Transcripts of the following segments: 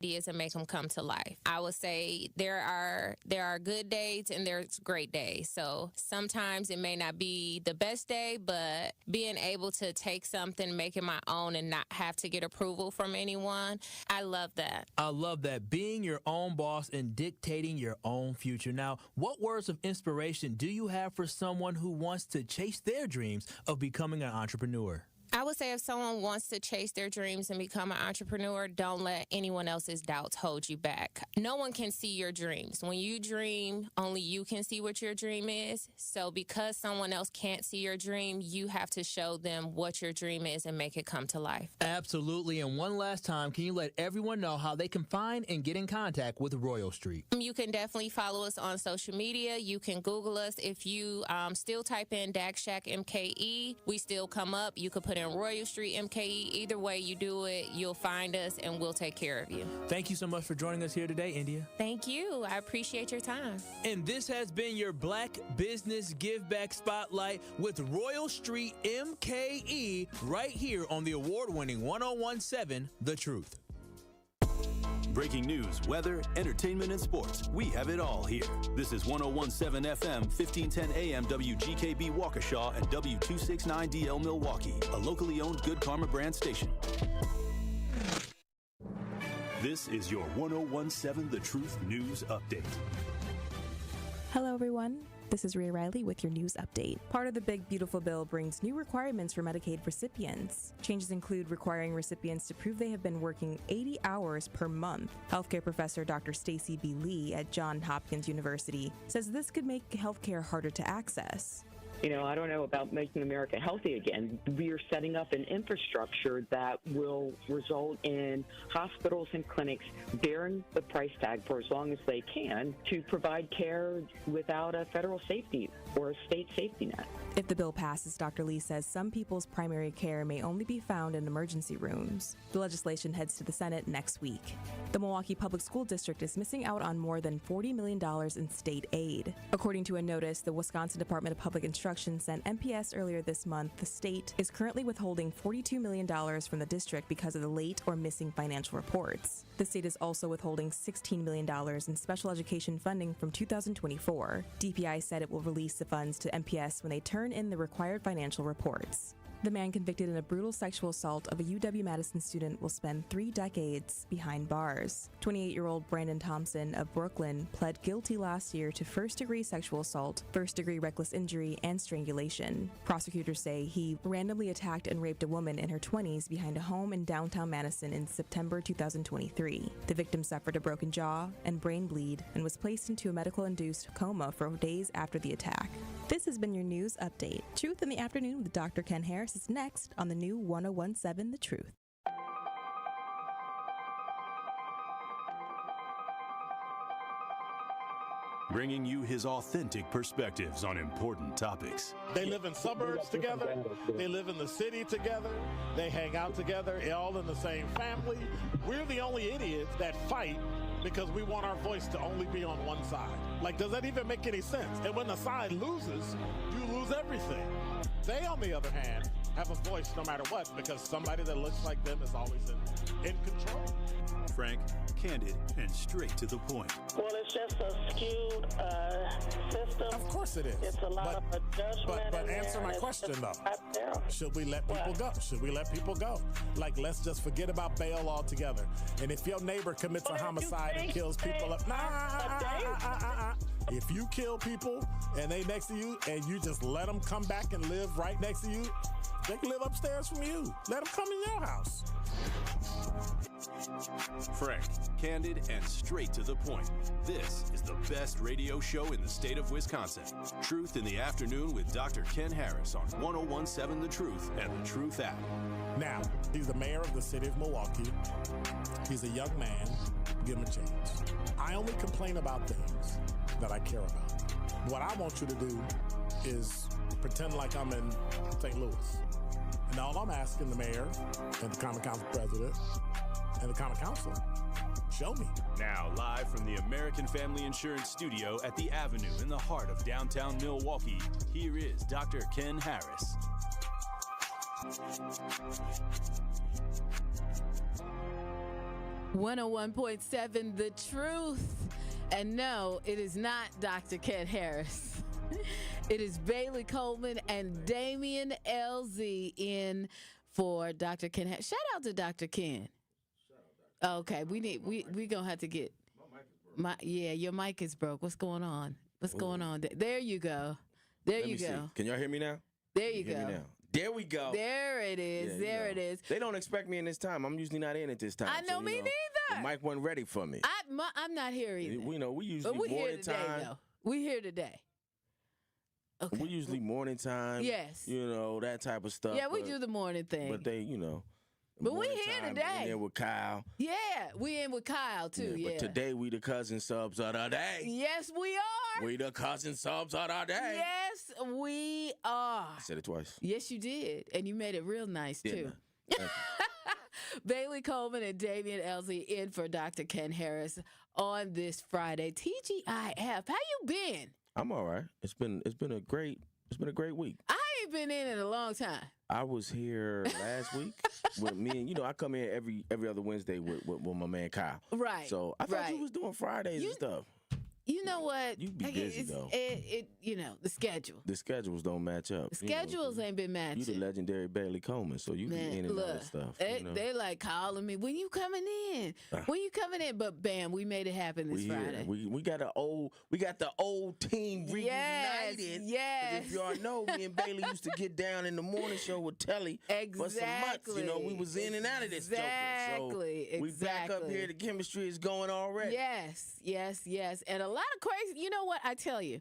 ideas and make them come to life. I would say there are good days and there's great days. So sometimes it may not be the best day, but being able to take something, make it my own, and not have to get approval from anyone, I love that. I love that. Being your own boss and dictating your own future. Now, what words of inspiration do you have for someone who wants to chase their dreams of becoming an entrepreneur? I would say if someone wants to chase their dreams and become an entrepreneur, don't let anyone else's doubts hold you back. No one can see your dreams. When you dream, only you can see what your dream is. So because someone else can't see your dream, you have to show them what your dream is and make it come to life. Absolutely. And one last time, can you let everyone know how they can find and get in contact with Royal Street? You can definitely follow us on social media. You can Google us. If you still type in Dak Shack MKE, we still come up. You could put in Royal Street MKE. Either way you do it, you'll find us and we'll take care of you. Thank you so much for joining us here today, India. Thank you. I appreciate your time. And this has been your Black Business Give Back Spotlight with Royal Street MKE right here on the award-winning 1017 The Truth. Breaking news, weather, entertainment, and sports. We have it all here. This is 1017 FM, 1510 AM WGKB Waukesha and W269DL Milwaukee, a locally owned Good Karma brand station. This is your 1017 The Truth News Update. Hello, everyone. This is Rhea Riley with your news update. Part of the Big Beautiful Bill brings new requirements for Medicaid recipients. Changes include requiring recipients to prove they have been working 80 hours per month. Healthcare professor Dr. Stacy B. Lee at Johns Hopkins University says this could make healthcare harder to access. You know, I don't know about making America healthy again. We are setting up an infrastructure that will result in hospitals and clinics bearing the price tag for as long as they can to provide care without a federal safety or a state safety net. If the bill passes, Dr. Lee says some people's primary care may only be found in emergency rooms. The legislation heads to the Senate next week. The Milwaukee Public School District is missing out on more than $40 million in state aid. According to a notice the Wisconsin Department of Public Instruction sent MPS earlier this month, the state is currently withholding $42 million from the district because of the late or missing financial reports. The state is also withholding $16 million in special education funding from 2024. DPI said it will release the funds to MPS when they turn in the required financial reports. The man convicted in a brutal sexual assault of a UW-Madison student will spend 3 decades behind bars. 28-year-old Brandon Thompson of Brooklyn pled guilty last year to first-degree sexual assault, first-degree reckless injury, and strangulation. Prosecutors say he randomly attacked and raped a woman in her 20s behind a home in downtown Madison in September 2023. The victim suffered a broken jaw and brain bleed and was placed into a medical-induced coma for days after the attack. This has been your news update. Truth in the Afternoon with Dr. Ken Harris is next on the new 1017 The Truth. Bringing you his authentic perspectives on important topics. They live in suburbs together. They live in the city together. They hang out together, all in the same family. We're the only idiots that fight because we want our voice to only be on one side. Like, does that even make any sense? And when the side loses, you lose everything. They, on the other hand, have a voice no matter what because somebody that looks like them is always in control. Frank, candid, and straight to the point. Well, it's just a skewed system. Of course it is. It's a lot of judgment. But answer my question, though. Should we let people go? Should we let people go? Like, let's just forget about bail altogether. And if your neighbor commits a homicide and kills people up, if you kill people and they next to you and you just let them come back and live right next to you, they can live upstairs from you. Let them come in your house. Frank, candid, and straight to the point. This is the best radio show in the state of Wisconsin. Truth in the Afternoon with Dr. Ken Harris on 1017 The Truth and The Truth app. Now, he's the mayor of the city of Milwaukee. He's a young man. Give him a chance. I only complain about things that I care about. What I want you to do is pretend like I'm in St. Louis. And all I'm asking the mayor and the Common Council president and the Common Council, show me. Now, live from the American Family Insurance Studio at the Avenue in the heart of downtown Milwaukee, here is Dr. Ken Harris. 101.7 The Truth. And no, it is not Dr. Ken Harris. It is Bailey Coleman and Damian LZ in for Dr. Ken Harris. Shout out to Dr. Ken. Okay, we gonna have to get your mic is broke. What's going on? What's going on? There you go. There you go. See. Can y'all hear me now? There you go. There we go. There it is. Yeah, it is. They don't expect me in this time. I'm usually not in at this time. I know, me neither. The mic wasn't ready for me. I'm not here either. We usually we're morning here today, time. though. We're here today. Okay. We usually morning time. Yes. That type of stuff. Yeah, we do the morning thing. But they, But we here today. In there with Kyle. Yeah, we in with Kyle too. Yeah. But today we the cousin subs of the day. Yes, we are. We the cousin subs of the day. Yes, we are. I said it twice. Yes, you did, and you made it real nice too. Thank you. Bailey Coleman and Damian Elsie in for Dr. Ken Harris on this Friday. TGIF, how you been? I'm all right. It's been a great week. I ain't been in a long time. I was here last week with me, and I come in every other Wednesday with my man Kyle. Right. So I thought you was doing Fridays and stuff. You know what? You be busy though. The schedule. The schedules don't match up. The schedules ain't been matching. You the legendary Bailey Coleman, so you get in and out of stuff. They like calling me, when you coming in? When you coming in? But bam, we made it happen this Friday. We got the old team reunited. Yes. If y'all know, me and Bailey used to get down in the morning show with Telly for some months. We was in and out of this joker. So we back up here. The chemistry is going already. Yes. And a lot of crazy. You know what? I tell you,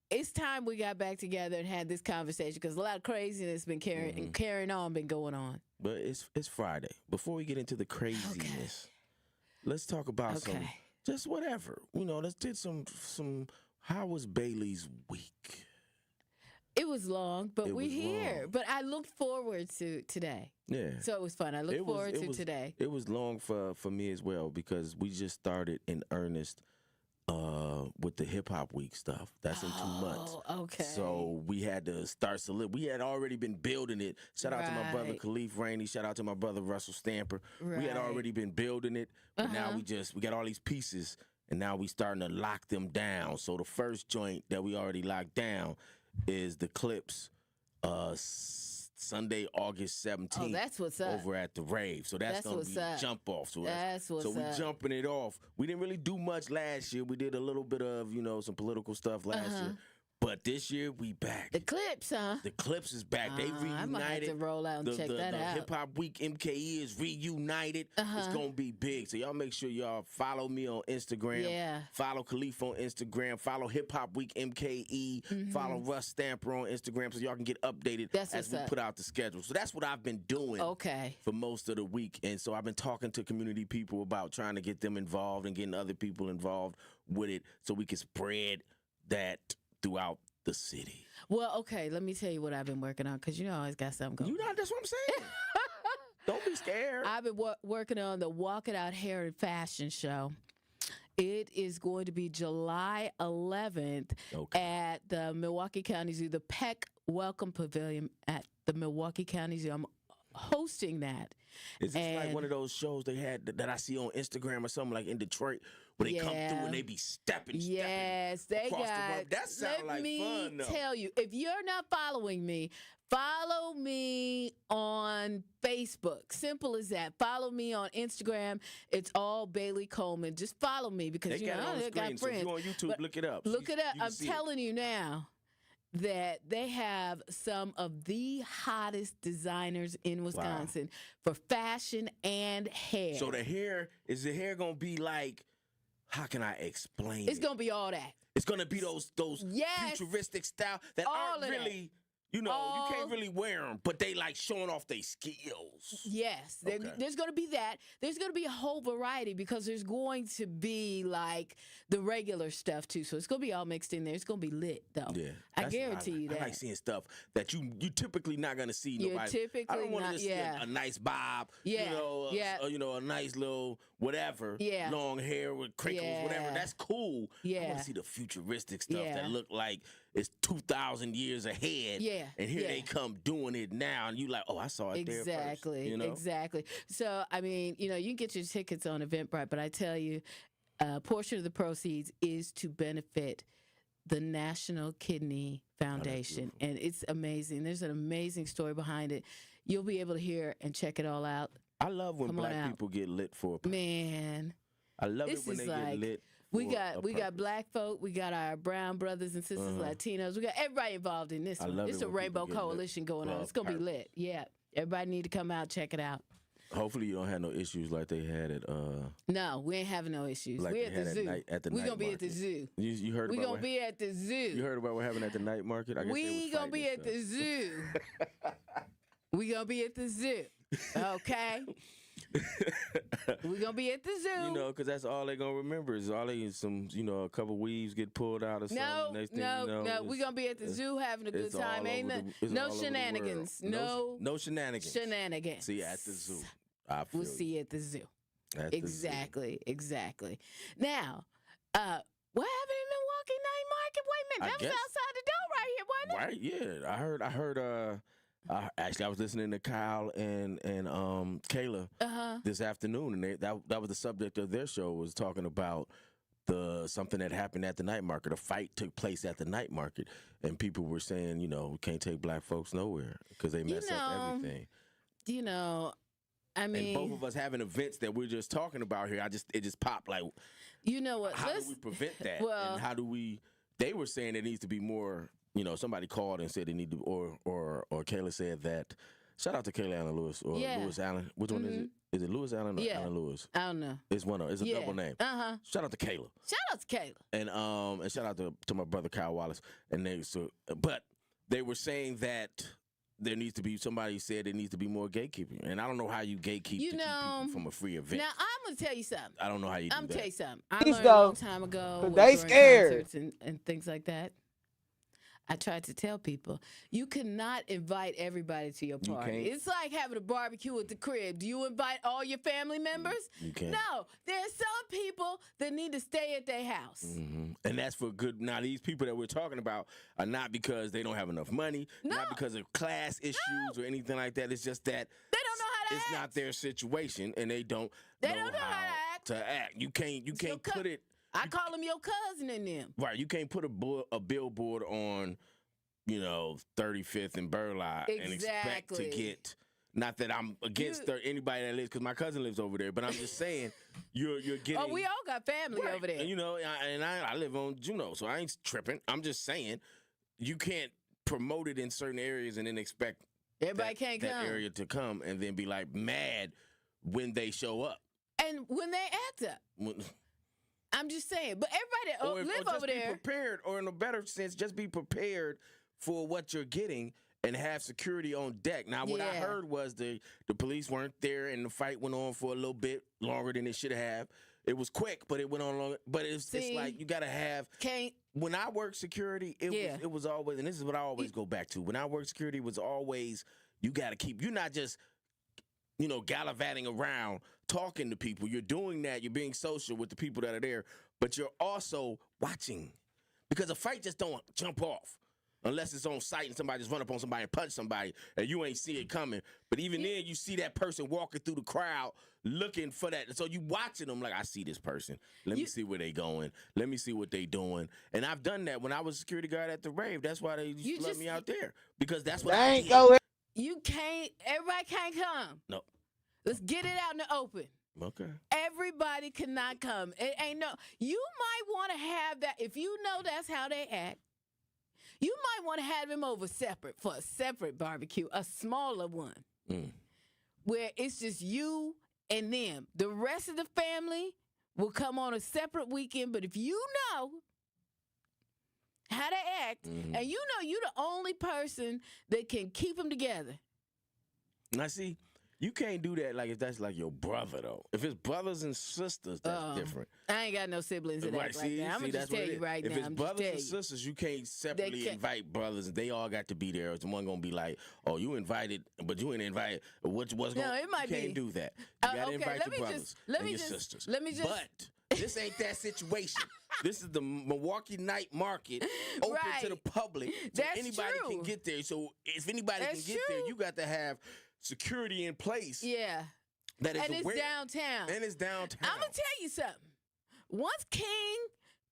it's time we got back together and had this conversation because a lot of craziness been carrying on, been going on. But it's Friday. Before we get into the craziness, let's talk about some just whatever. Let's do some. How was Bailey's week? It was long, but we're here. Long. But I looked forward to today. Yeah. So it was fun. I looked forward to today. It was long for me as well because we just started in earnest with the hip hop week stuff. That's in 2 months. Okay. So we had to start we had already been building it. Shout out to my brother Khalif Rainey. Shout out to my brother Russell Stamper. We had already been building it, but now we got all these pieces, and now we starting to lock them down. So the first joint that we already locked down is the Clips Sunday, August 17th. Oh, that's what's up. Over at the rave. So that's going to be jump off. So we jumping it off. We didn't really do much last year. We did a little bit of, some political stuff last year. But this year, we back. The Clips, huh? The Clips is back. They reunited. I might have to roll out and check that out. Hip Hop Week MKE is reunited. It's going to be big. So y'all make sure y'all follow me on Instagram. Yeah. Follow Khalif on Instagram. Follow Hip Hop Week MKE. Follow Russ Stamper on Instagram so y'all can get updated as we put out the schedule. So that's what I've been doing for most of the week. And so I've been talking to community people about trying to get them involved and getting other people involved with it so we can spread that throughout the city. Well, okay, let me tell you what I've been working on because I always got something going. That's what I'm saying. Don't be scared. I've been working on the Walk It Out Hair and Fashion Show. It is going to be July 11th at the Milwaukee County Zoo, the Peck Welcome Pavilion at the Milwaukee County Zoo. I'm hosting that. Is this like one of those shows they had that I see on Instagram or something like in Detroit where they come through and they be stepping Yes, they across got. the road? That sounds like fun, though. Let me tell you, if you're not following me, follow me on Facebook. Simple as that. Follow me on Instagram. It's all Bailey Coleman. Just follow me because they got it on the screen, got friends. So if you're on YouTube, but look it up. Look it up. I'm telling you now that they have some of the hottest designers in Wisconsin for fashion and hair. So the hair going to be like, how can I explain It's going to be all that. It's going to be those futuristic style that all aren't really... you can't really wear them, but they like showing off their skills. Yes. There's going to be that. There's going to be a whole variety because there's going to be like the regular stuff too. So it's going to be all mixed in there. It's going to be lit though. Yeah. I guarantee you that. I like seeing stuff that you typically not going to see. You're typically I don't want to not, see a nice bob. Yeah. A nice little whatever. Yeah. Long hair with crinkles, whatever. That's cool. Yeah. I want to see the futuristic stuff that look like is 2,000 years ahead. Yeah. And here they come doing it now. And you like, oh, I saw it there first. Exactly. Exactly. So, I mean, you can get your tickets on Eventbrite, but I tell you, a portion of the proceeds is to benefit the National Kidney Foundation. And it's amazing. There's an amazing story behind it. You'll be able to hear and check it all out. I love when black people get lit for a Man. I love it when they get lit. We got black folk, we got our brown brothers and sisters, Latinos, we got everybody involved in this one. It's a rainbow coalition going on. It's gonna be lit. Yeah. Everybody need to come out, check it out. Hopefully you don't have no issues like they had at No, we ain't having no issues. Like we at the zoo. We're gonna be at the zoo. You heard about We're gonna be at the zoo. You heard about what happened at the night market? I guess we gonna be at the zoo. We gonna be at the zoo. Okay. We're gonna be at the zoo. Because that's all they're gonna remember is a couple weaves get pulled out or something. No. We're gonna be at the zoo having a good time. Ain't no shenanigans. No shenanigans. Shenanigans. See you at the zoo. We'll see you at the zoo. Exactly. Now, what happened in Milwaukee Night Market? Wait a minute, that was outside the door right here, wasn't it? Right, yeah. I heard. Actually, I was listening to Kyle and Kayla this afternoon, and that was the subject of their show, was talking about something that happened at the night market. A fight took place at the night market, and people were saying, we can't take black folks nowhere because they mess up everything. I mean, and both of us having events that we're just talking about here, it just popped like, what? How do we prevent that? Well, and how do we? They were saying it needs to be more. Somebody called and said they need to, or Kayla said that. Shout out to Kayla Allen Lewis or Lewis Allen. Which one is it? Is it Lewis Allen or Allen Lewis? I don't know. It's one of. It's a double name. Shout out to Kayla. And shout out to my brother Kyle Wallace. But they were saying that there needs to be, somebody said there needs to be more gatekeeping, and I don't know how you gatekeep to keep people from a free event. Now I'm gonna tell you something. I don't know how you do that. I'm gonna tell you something. I learned a long time ago. They scared and things like that. I tried to tell people, you cannot invite everybody to your party. It's like having a barbecue at the crib. Do you invite all your family members? You can't. No. There are some people that need to stay at their house. Mm-hmm. And that's for good. Now, these people that we're talking about are not because they don't have enough money, not because of class issues or anything like that. It's just that they don't know how to act. It's not their situation, and they don't know how to act. You can't put it. I call him your cousin in them. Right. You can't put a billboard on, 35th and Burleigh and expect to get, not that I'm against anybody that lives, because my cousin lives over there, but I'm just saying you're getting. Oh, we all got family over there. And, I live on Juneau, so I ain't tripping. I'm just saying you can't promote it in certain areas and then expect everybody can't come. That area to come and then be like mad when they show up. And when they act up. I'm just saying, but everybody that live over there. Be prepared, or in a better sense, just be prepared for what you're getting and have security on deck. Now, what I heard was the police weren't there, and the fight went on for a little bit longer than it should have. It was quick, but it went on longer. But it's like you got to have. When I worked security, it was always, and this is what I always go back to. When I worked security, it was always you got to keep. You're not just gallivanting around talking to people. You're doing that. You're being social with the people that are there, but you're also watching, because a fight just don't jump off unless it's on sight and somebody just run up on somebody and punch somebody and you ain't see it coming. But even then, you see that person walking through the crowd looking for that. So you watching them like, I see this person. Let me see where they going. Let me see what they doing. And I've done that when I was a security guard at the rave. That's why they used to let me out there, because that's what I did. You can't. Everybody can't come. No. Let's get it out in the open. Okay. Everybody cannot come. It ain't no. You might want to have that if you know that's how they act. You might want to have them over separate for a separate barbecue, a smaller one, where it's just you and them. The rest of the family will come on a separate weekend. But if you know how to act, and you know you're the only person that can keep them together. Now, see. You can't do that like if that's like your brother, though. If it's brothers and sisters, that's different. I ain't got no siblings in that right now. I'm going to just tell you right now. If it's brothers and sisters, you can't separately invite brothers. They all got to be there. Someone going to be like, oh, you invited, but you ain't invited. What's going on? No, it might be. You can't do that. You got to invite your brothers and your sisters. Let me just. But this ain't that situation. This is the Milwaukee night market, open to the public. So anybody can get there. So if anybody can get there, you got to have security in place. Yeah. That is it's downtown. And it's downtown. I'm going to tell you something. Once King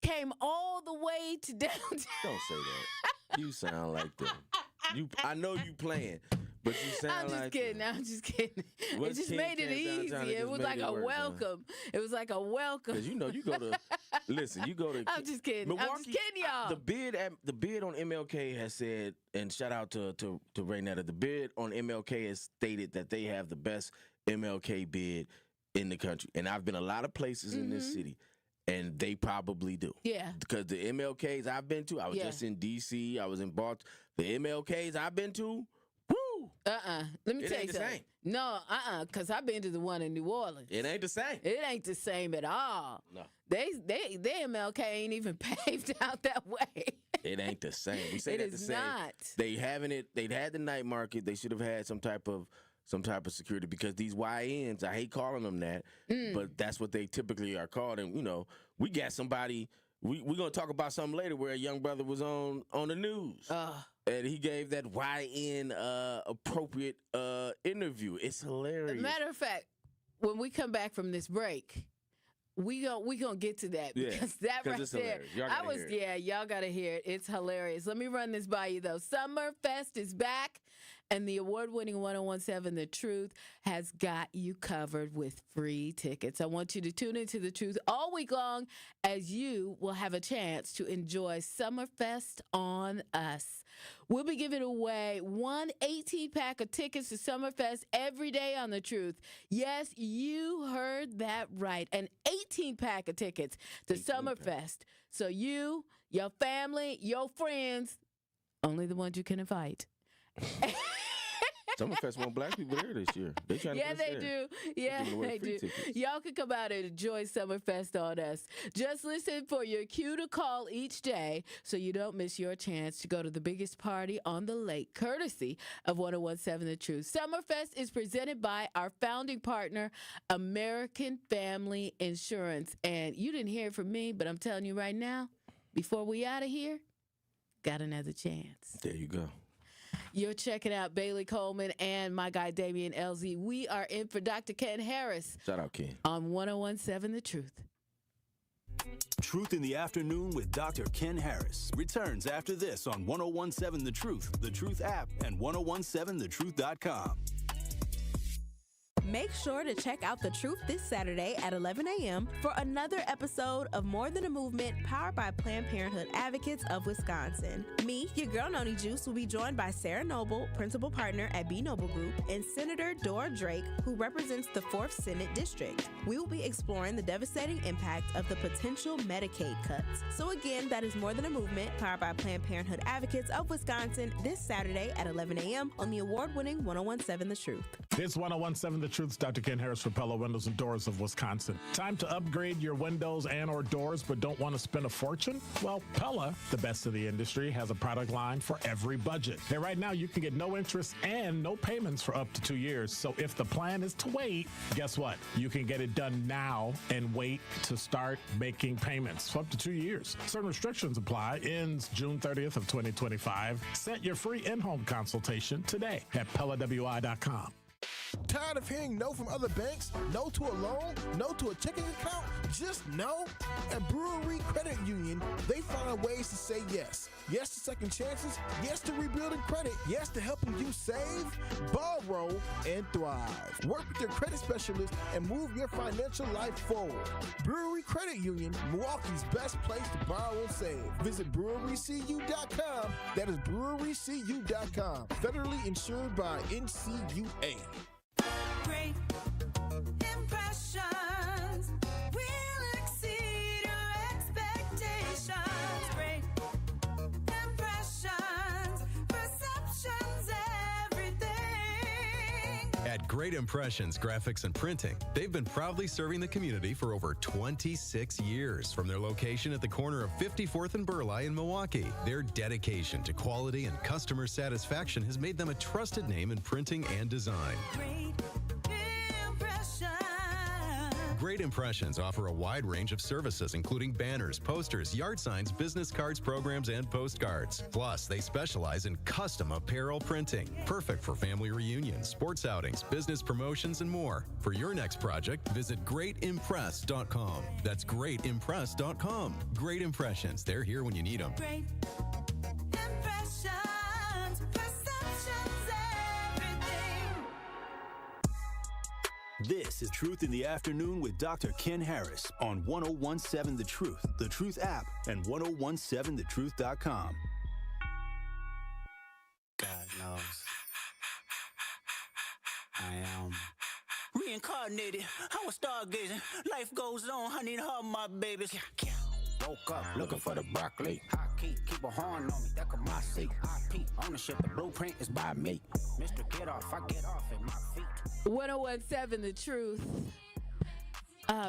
came all the way to downtown. Don't say that. You sound like them. I know you playing, but you sound like I'm just kidding. It just made it easy. It was like a welcome. It was like a welcome. Because you go to, listen, you go to. I'm just kidding. Milwaukee, I'm just kidding, y'all. The bid on MLK has said, and shout out to Ray Netta, the bid on MLK has stated that they have the best MLK bid in the country. And I've been a lot of places in this city. And they probably do. Yeah. Because the MLKs I've been to, I was just in D.C., I was in Baltimore. The MLKs I've been to, woo! Let me tell you something. No, because I've been to the one in New Orleans. It ain't the same. It ain't the same at all. No. They MLK ain't even paved out that way. It ain't the same. We say that the same. It is not. They'd had the night market. They should have had some type of security because these YNs, I hate calling them that, but that's what they typically are called. And, we got somebody, we're going to talk about something later where a young brother was on the news. And he gave that YN appropriate interview. It's hilarious. Matter of fact, when we come back from this break, we gonna get to that because that right there, y'all gotta hear it. It's hilarious. Let me run this by you though. Summerfest is back, and the award-winning 1017 The Truth has got you covered with free tickets. I want you to tune into The Truth all week long, as you will have a chance to enjoy Summerfest on us. We'll be giving away 1 18-pack of tickets to Summerfest every day on The Truth. Yes, you heard that right. An 18-pack of tickets to Summerfest. So you, your family, your friends, only the ones you can invite. Summerfest want black people there this year. They trying to they do. Yeah, they do. Y'all can come out and enjoy Summerfest on us. Just listen for your cue to call each day so you don't miss your chance to go to the biggest party on the lake, courtesy of 1017 The Truth. Summerfest is presented by our founding partner, American Family Insurance. And you didn't hear it from me, but I'm telling you right now, before we out of here, got another chance. There you go. You're checking out Bailey Coleman and my guy, Damian LZ. We are in for Dr. Ken Harris. Shout out, Ken. On 1017 The Truth. Truth in the Afternoon with Dr. Ken Harris returns after this on 1017 The Truth app, and 1017thetruth.com. Make sure to check out The Truth this Saturday at 11 a.m. for another episode of More Than a Movement, powered by Planned Parenthood Advocates of Wisconsin. Me, your girl Noni Juice, will be joined by Sarah Noble, principal partner at B Noble Group, and Senator Dora Drake, who represents the 4th Senate District. We will be exploring the devastating impact of the potential Medicaid cuts. So again, that is More Than a Movement, powered by Planned Parenthood Advocates of Wisconsin, this Saturday at 11 a.m. on the award-winning 1017 The Truth. It's 1017 The Truth's Dr. Ken Harris for Pella Windows and Doors of Wisconsin. Time to upgrade your windows and or doors but don't want to spend a fortune? Well, Pella, the best of the industry, has a product line for every budget. And right now you can get no interest and no payments for up to 2 years. So if the plan is to wait, guess what? You can get it done now and wait to start making payments for up to 2 years. Certain restrictions apply. Ends June 30th of 2025. Set your free in-home consultation today at PellaWI.com. Tired of hearing no from other banks? No to a loan? No to a checking account? Just no? At Brewery Credit Union, they find ways to say yes. Yes to second chances. Yes to rebuilding credit. Yes to helping you save, borrow, and thrive. Work with your credit specialist and move your financial life forward. Brewery Credit Union, Milwaukee's best place to borrow and save. Visit brewerycu.com. That is brewerycu.com. Federally insured by NCUA. Great impressions will exceed your expectations. Great impressions, perceptions, everything. At Great Impressions Graphics and Printing, they've been proudly serving the community for over 26 years. From their location at the corner of 54th and Burleigh in Milwaukee, their dedication to quality and customer satisfaction has made them a trusted name in printing and design. Great Great Impressions offer a wide range of services, including banners, posters, yard signs, business cards, programs, and postcards. Plus, they specialize in custom apparel printing, perfect for family reunions, sports outings, business promotions, and more. For your next project, visit greatimpress.com. That's greatimpress.com. Great Impressions. They're here when you need them. Great impressions, perceptions, everything. This is Truth in the Afternoon with Dr. Ken Harris on 1017 The Truth app, and 1017thetruth.com. God knows I am reincarnated. I was stargazing. Life goes on. I need her, my babies. Woke up looking for the broccoli. High key, keep a horn on me. That could my seat. IP ownership, the blueprint is by me. Mr. Get Off, I get off at my feet. 1017 The Truth.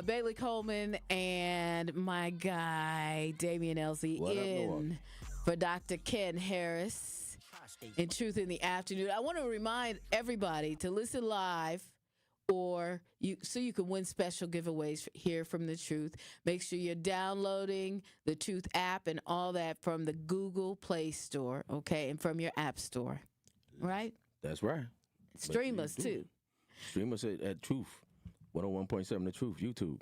Bailey Coleman and my guy Damian Elsie in for Dr. Ken Harris in Truth in the Afternoon. I want to remind everybody to listen live so you can win special giveaways here from The Truth. Make sure you're downloading the Truth app and all that from the Google Play Store, okay, and from your app store, right? That's right. Stream us, too. Stream us at Truth, 101.7 The Truth, YouTube.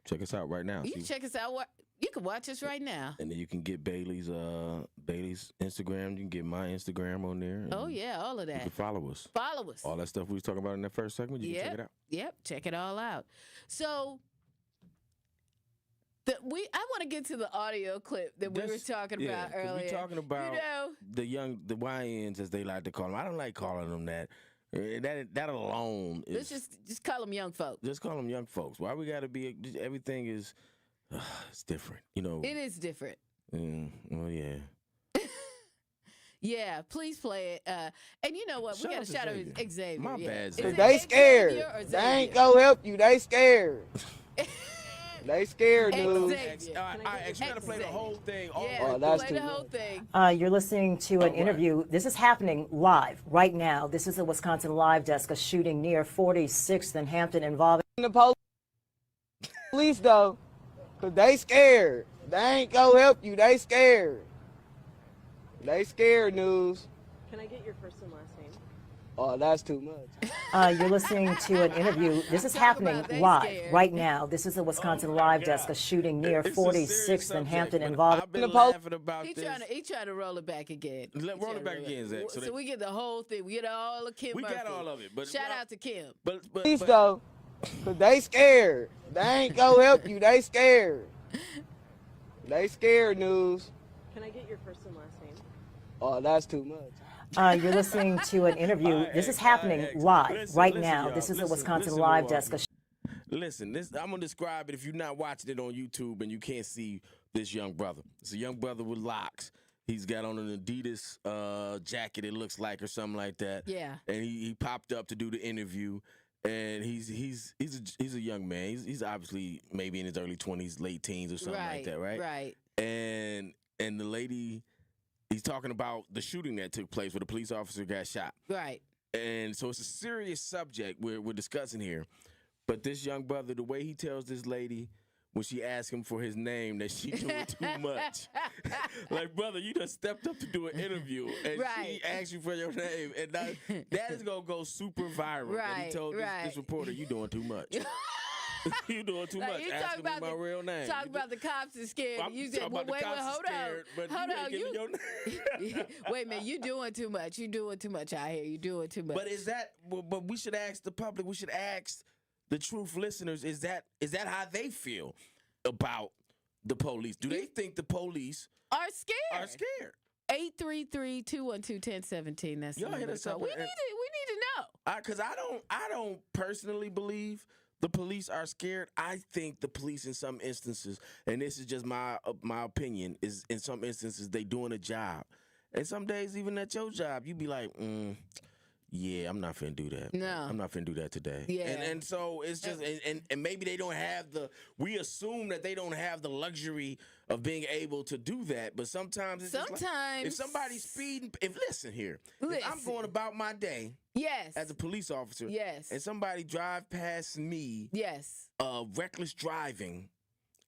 Check us out right now. You can check us out. You can watch us right now. And then you can get Bailey's Instagram. You can get my Instagram on there. Oh, yeah, all of that. You can follow us. Follow us. All that stuff we was talking about in that first segment, you can check it out. Yep, check it all out. So, I want to get to the audio clip that we were talking about earlier. We're talking about the YNs, as they like to call them. I don't like calling them that. That alone is... Let's just call them young folks. Just call them young folks. Why we got to be... Everything is... it's different, you know. It is different. Well, yeah. Yeah, please play it. And you know what? We got to shout out Xavier. My bad, Xavier. They scared. They ain't gonna help you. They scared. They scared, dude. All right, you got to play the whole thing. Play the whole thing. You're listening to an interview. This is happening live right now. This is the Wisconsin Live Desk, a shooting near 46th and Hampton involving the police, though. Cause they scared. They ain't gonna help you. They scared. They scared, news. Can I get your first and last name? Oh, that's too much. You're listening to an interview. This is happening live right now. This is the Wisconsin Live Desk, a shooting near 46th and Hampton involving the laughing about He trying to roll it back again. Roll it back again, Zach. So we get the whole thing. We get all of Kim Murphy. We got all of it. But shout out to Kim. Police, though. Cause they scared. They ain't gonna help you. They scared. They scared, news. Can I get your first and last name? Oh, that's too much. You're listening to an interview. This is happening live right now. This is the Wisconsin Live Desk. Listen, I'm going to describe it if you're not watching it on YouTube and you can't see this young brother. It's a young brother with locks. He's got on an Adidas jacket, it looks like, or something like that. Yeah. And he popped up to do the interview. And he's a young man. He's obviously maybe in his early 20s, late teens or something like that, right? Right. And the lady, he's talking about the shooting that took place where the police officer got shot. Right. And so it's a serious subject we're discussing here. But this young brother, the way he tells this lady when she asks him for his name that she doing too much. Like, brother, you just stepped up to do an interview and she asked you for your name. And that is going to go super viral. Right, and he told this reporter, you doing too much. You doing too much. You asking me my real name. Talk about the cops is scared. You said, well, wait, hold on. Wait a minute, you doing too much. You doing too much out here. You doing too much. But we should ask the public, we should ask the Truth listeners, is that how they feel about the police? Do they think the police are scared? Are scared? 833-212-1017. That's y'all hit us up. We need to know. Because I don't personally believe the police are scared. I think the police, in some instances, and this is just my opinion, is in some instances they doing a job. And some days, even at your job, you be like, yeah, I'm not finna do that. No. I'm not finna do that today. Yeah. And so it's just, and maybe they don't have we assume that they don't have the luxury of being able to do that, but sometimes it's just like, if somebody's speeding, listen here, if I'm going about my day as a police officer, and somebody drive past me, reckless driving,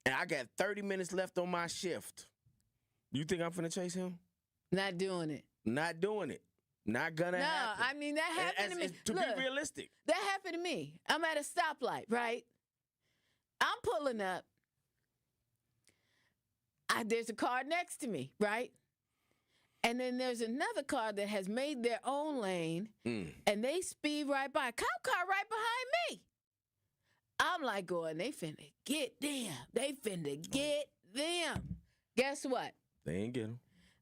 and I got 30 minutes left on my shift, you think I'm finna chase him? Not doing it. Not doing it. Not gonna happen. No, I mean, that happened to me. To be realistic. That happened to me. I'm at a stoplight, right? I'm pulling up. There's a car next to me, right? And then there's another car that has made their own lane, and they speed right by. Cop car right behind me. I'm like going, they finna get them. They finna get them. Guess what? They ain't get them.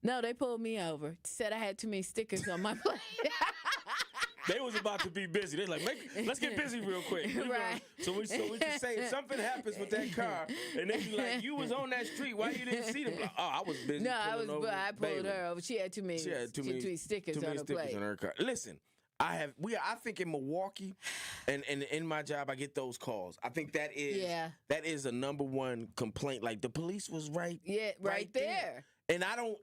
No, they pulled me over. Said I had too many stickers on my plate. They was about to be busy. They're like, let's get busy real quick. Right. So we can say if something happens with that car, and they be like, you was on that street, why you didn't see them? Like, I was busy. No, I pulled her over. She had too many stickers on her plate. On her car. Listen, I think in Milwaukee, and in my job, I get those calls. I think that is a number one complaint. Like the police was right. Yeah, right there. And I don't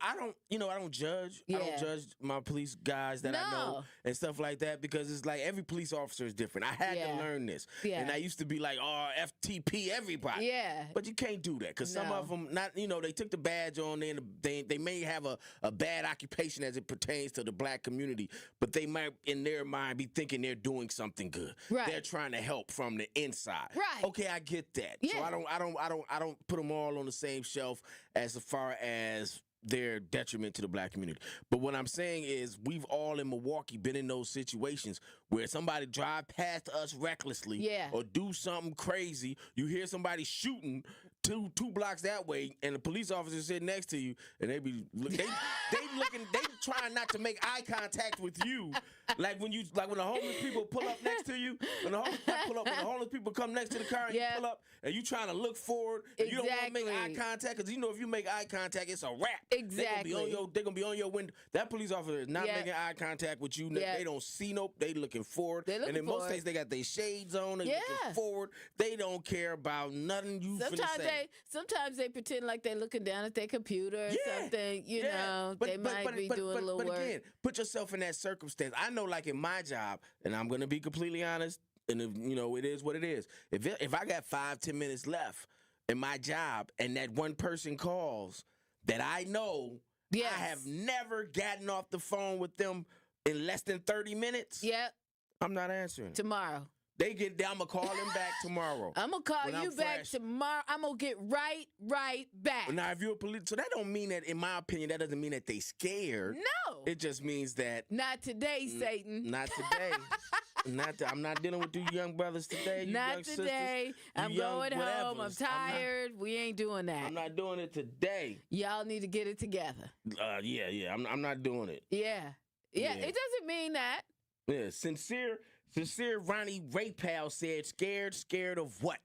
judge. I don't judge my police guys that I know and stuff like that, because it's like every police officer is different. I had to learn this. Yeah. And I used to be like, FTP everybody. Yeah. But you can't do that, because some of them, they took the badge on there, and they may have a bad occupation as it pertains to the black community, but they might, in their mind, be thinking they're doing something good. Right. They're trying to help from the inside. Right. Okay, I get that. Yeah. So I don't put them all on the same shelf as far as their detriment to the black community. But what I'm saying is, we've all in Milwaukee been in those situations where somebody drive past us recklessly or do something crazy. You hear somebody shooting two blocks that way, and the police officer sitting next to you, and they trying not to make eye contact with you. Like when the homeless people pull up next to you, when the homeless people come next to the car and you pull up, and you trying to look forward, and you don't want to make eye contact, because if you make eye contact, it's a wrap. Exactly. They're gonna be on your window. That police officer is not making eye contact with you. They don't see they looking forward. And in most cases, they got their shades on. They looking forward. They don't care about nothing you finna say. Sometimes they pretend like they're looking down at their computer or something. You know, they might be doing a little work. But again, put yourself in that circumstance. I know, like in my job, and I'm gonna be completely honest, and it is what it is. If I got 5-10 minutes left in my job, and that one person calls that I know, I have never gotten off the phone with them in less than 30 minutes. Yep. I'm not answering. Tomorrow. I'm going to call them back tomorrow. I'm going to call you back tomorrow. I'm going to get right back. Now, if you're a police, so that don't mean that, in my opinion, that doesn't mean that they scared. No. It just means that. Not today, Satan. Not today. I'm not dealing with you young brothers today. You not young today. Sisters, I'm going home. I'm tired. We ain't doing that. I'm not doing it today. Y'all need to get it together. Yeah. I'm not doing it. Yeah. It doesn't mean that. Yeah. Sincere Ronnie Ray Powell said, scared of what?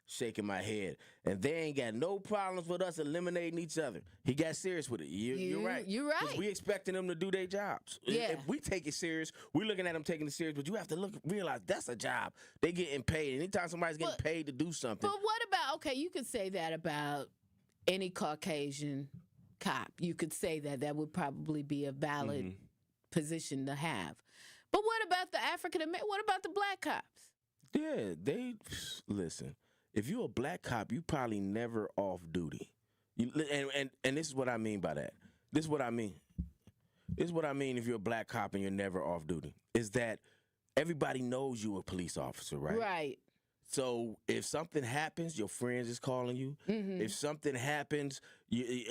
Shaking my head. And they ain't got no problems with us eliminating each other. He got serious with it. You're right. You're right. 'Cause we expecting them to do their jobs. Yeah. If we take it serious, we're looking at them taking it serious, but you have to realize that's a job. They getting paid. Anytime somebody's getting paid to do something. But what about, you could say that about any Caucasian cop. You could say that would probably be a valid position to have. But what about the African American? What about the black cops? Yeah, listen. If you're a black cop, you probably never off duty. And this is what I mean by that. This is what I mean if you're a black cop and you're never off duty. Is that everybody knows you're a police officer, right? Right. So if something happens, your friends is calling you. Mm-hmm. If something happens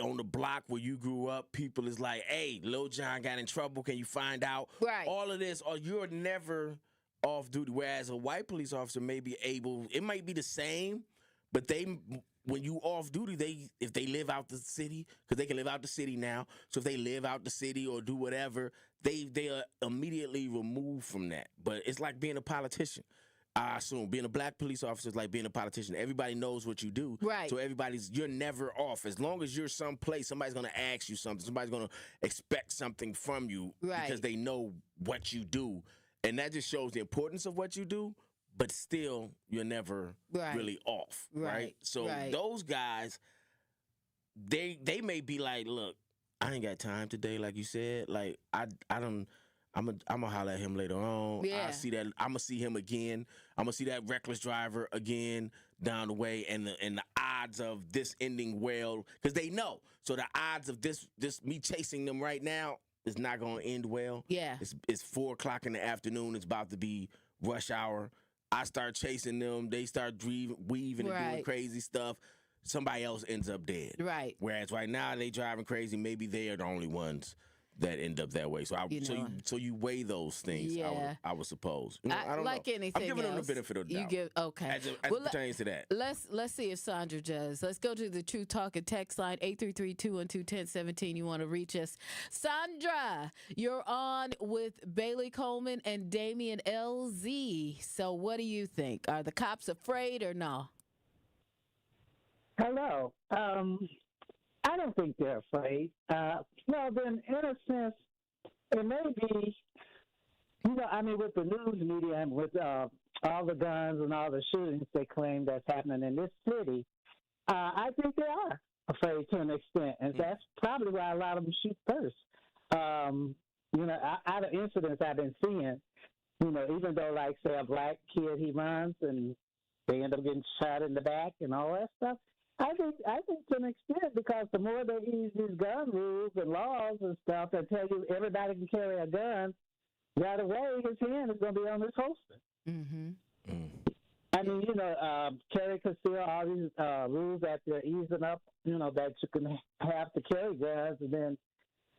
on the block where you grew up, people is like, hey, Lil John got in trouble. Can you find out? Right. All of this, or you're never off duty. Whereas a white police officer may be able, it might be the same, but when you off duty, if they live out the city, because they can live out the city now. So if they live out the city or do whatever, they are immediately removed from that. But it's like being a politician. I assume being a black police officer is like being a politician. Everybody knows what you do. Right. So you're never off. As long as you're someplace, somebody's going to ask you something. Somebody's going to expect something from you because they know what you do. And that just shows the importance of what you do, but still, you're never really off, right? So those guys, they may be like, look, I ain't got time today, like you said. Like, I'm gonna holler at him later on. Yeah. I see that. I'm gonna see him again. I'm gonna see that reckless driver again down the way, and the odds of this ending well, because they know. So the odds of this me chasing them right now is not gonna end well. Yeah. It's 4:00 in the afternoon. It's about to be rush hour. I start chasing them. They start weaving and doing crazy stuff. Somebody else ends up dead. Right. Whereas right now they driving crazy. Maybe they are the only ones that end up that way. So you weigh those things. Yeah. I would suppose. I don't like know. anything I'm giving them the else, benefit of the doubt. As it pertains to that. Let's see if Sandra does. Let's go to the True Talk and text line 833-212-1017. You want to reach us. Sandra, you're on with Bailey Coleman and Damian LZ. So what do you think? Are the cops afraid or no? Hello. I don't think they're afraid. Well, then, in a sense, it may be, with the news media and with all the guns and all the shootings they claim that's happening in this city, I think they are afraid to an extent, and that's probably why a lot of them shoot first. Out of incidents I've been seeing, even though, like, say, a black kid, he runs and they end up getting shot in the back and all that stuff, I think to an extent, because the more they ease these gun rules and laws and stuff that tell you everybody can carry a gun, right away his hand is going to be on his holster. Mm-hmm. I mean, carry, conceal, all these rules that they're easing up, that you can have to carry guns. And then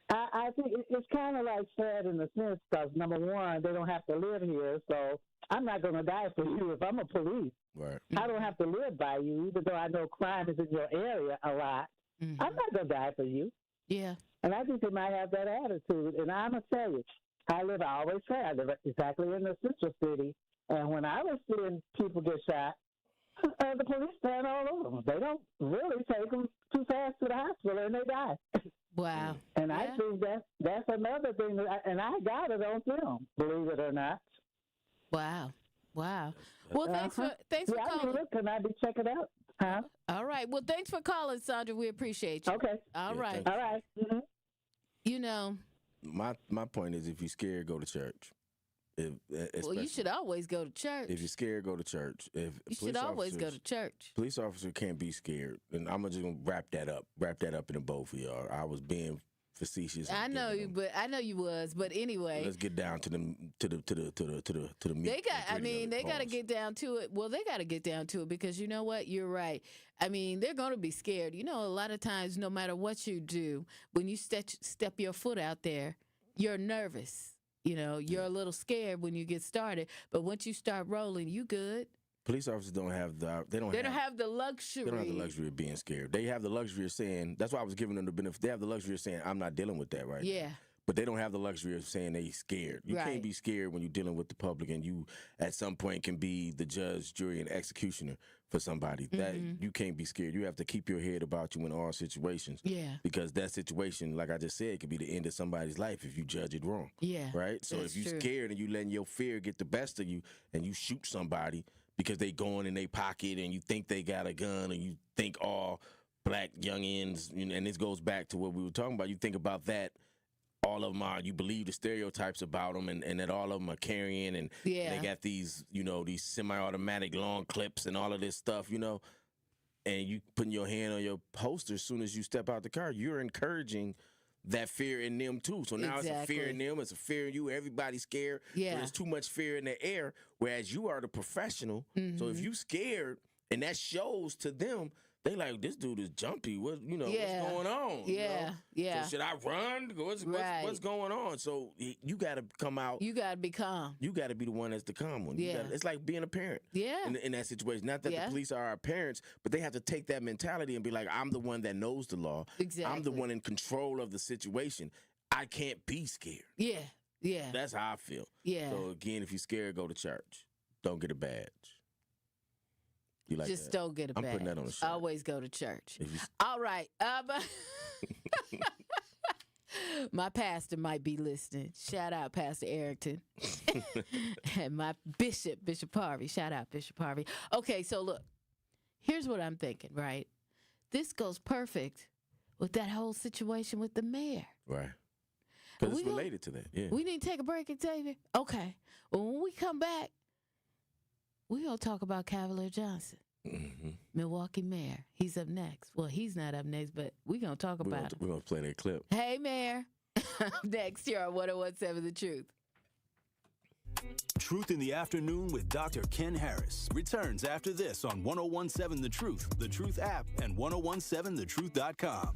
I think it's kind of like sad in a sense because, number one, they don't have to live here, so I'm not going to die for you if I'm a police. Right. I don't have to live by you, even though I know crime is in your area a lot. Mm-hmm. I'm not going to die for you. Yeah. And I think they might have that attitude. And I'm going to tell you, I always say I live exactly in the central city. And when I was seeing people get shot, the police stand all over them. They don't really take them too fast to the hospital, and they die. Wow. And I think that's another thing, and I got it on film, believe it or not. Wow. Well, thanks for calling. Look, can I be check it out? Huh? All right. Well, thanks for calling, Sandra. We appreciate you. Okay. All right. All right. Mm-hmm. My point is, if you're scared, go to church. Well, you should always go to church. If you're scared, go to church. You should always go to church. Police officer can't be scared, and I'm just gonna wrap that up in the both of y'all. I was being facetious. I know you, but anyway. Let's get down to the meat. They got to get down to it. Well, they got to get down to it because you know what? You're right. I mean, they're going to be scared. A lot of times, no matter what you do, when you step your foot out there, you're nervous. You're a little scared when you get started, but once you start rolling, you good. Police officers don't have the luxury. They don't have the luxury of being scared. They have the luxury of saying, that's why I was giving them the benefit. They have the luxury of saying, I'm not dealing with that right now. But they don't have the luxury of saying they scared. You can't be scared when you're dealing with the public, and you at some point can be the judge, jury, and executioner for somebody. That you can't be scared. You have to keep your head about you in all situations. Yeah. Because that situation, like I just said, could be the end of somebody's life if you judge it wrong. Yeah. Right? So if you're scared and you letting your fear get the best of you and you shoot somebody because they going in their pocket and you think they got a gun, and you think all black youngins, and this goes back to what we were talking about, you think about that. All of them are, you believe the stereotypes about them, and that all of them are carrying, and they got these, these semi-automatic long clips and all of this stuff, and you putting your hand on your holster as soon as you step out the car, you're encouraging that fear in them too. So now it's a fear in them, it's a fear in you, everybody's scared. Yeah. So there's too much fear in the air, whereas you are the professional. So if you scared, and that shows to them, they like, this dude is jumpy. What's going on? Yeah. So should I run? What's going on? So you got to come out. You got to be calm. You got to be the one that's the calm one. It's like being a parent. Yeah. In that situation. Not that the police are our parents, but they have to take that mentality and be like, I'm the one that knows the law. Exactly. I'm the one in control of the situation. I can't be scared. Yeah. That's how I feel. Yeah. So again, if you're scared, go to church. Don't get a badge. Just don't get a badge. I'm putting that on the shirt. Always go to church. All right. My pastor might be listening. Shout out, Pastor Arrington. And my Bishop Harvey. Shout out, Bishop Harvey. Okay, so look, here's what I'm thinking, right? This goes perfect with that whole situation with the mayor. Right. Because it's related to that, yeah. We need to take a break, Xavier? Okay. Well, when we come back, we're going to talk about Cavalier Johnson, Milwaukee mayor. He's up next. Well, he's not up next, but we're going to talk about it. We're going to play that clip. Hey, mayor. Next here on 101.7 The Truth. Truth in the Afternoon with Dr. Ken Harris returns after this on 101.7 The Truth, The Truth app, and 1017thetruth.com.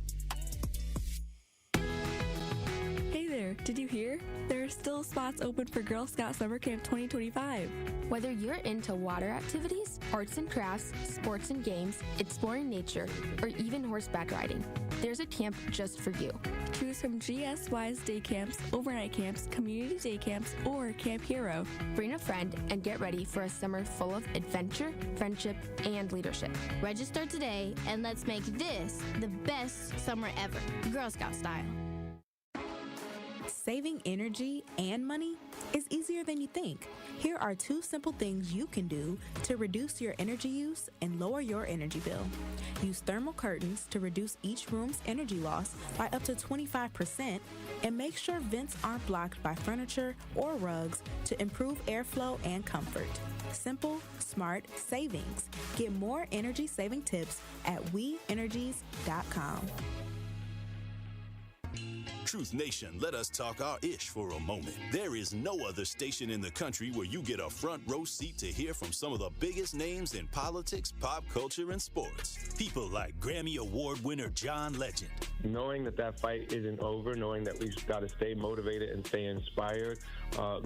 Hey there, did you hear? There are still spots open for Girl Scout Summer Camp 2025. Whether you're into water activities, arts and crafts, sports and games, exploring nature, or even horseback riding, there's a camp just for you. Choose from GSY's day camps, overnight camps, community day camps, or Camp Hero. Bring a friend and get ready for a summer full of adventure, friendship, and leadership. Register today and let's make this the best summer ever, Girl Scout style. Saving energy and money is easier than you think. Here are 2 simple things you can do to reduce your energy use and lower your energy bill. Use thermal curtains to reduce each room's energy loss by up to 25%, and make sure vents aren't blocked by furniture or rugs to improve airflow and comfort. Simple, smart savings. Get more energy-saving tips at WeEnergies.com. Truth Nation, let us talk our ish for a moment. There is no other station in the country where you get a front row seat to hear from some of the biggest names in politics, pop culture, and sports. People like Grammy Award winner John Legend. Knowing that fight isn't over, knowing that we've got to stay motivated and stay inspired.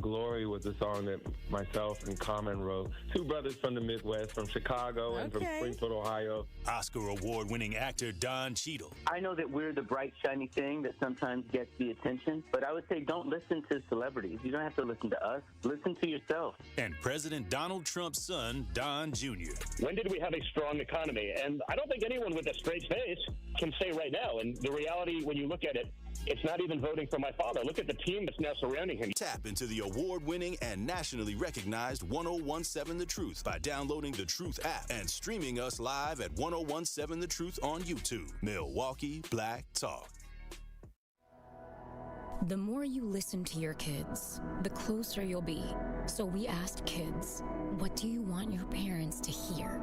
Glory was the song that myself and Common wrote. 2 brothers from the Midwest, from Chicago and from Springfield, Ohio. Oscar Award winning actor Don Cheadle. I know that we're the bright, shiny thing that sometimes gets the attention, but I would say don't listen to celebrities. You don't have to listen to us. Listen to yourself. And President Donald Trump's son, Don Jr. When did we have a strong economy? And I don't think anyone with a straight face can say right now. And the reality, when you look at it, it's not even voting for my father. Look at the team that's now surrounding him. Tap into the award-winning and nationally recognized 1017 The Truth by downloading the Truth app and streaming us live at 1017 The Truth on YouTube. Milwaukee Black Talk. The more you listen to your kids, the closer you'll be. So we asked kids, what do you want your parents to hear?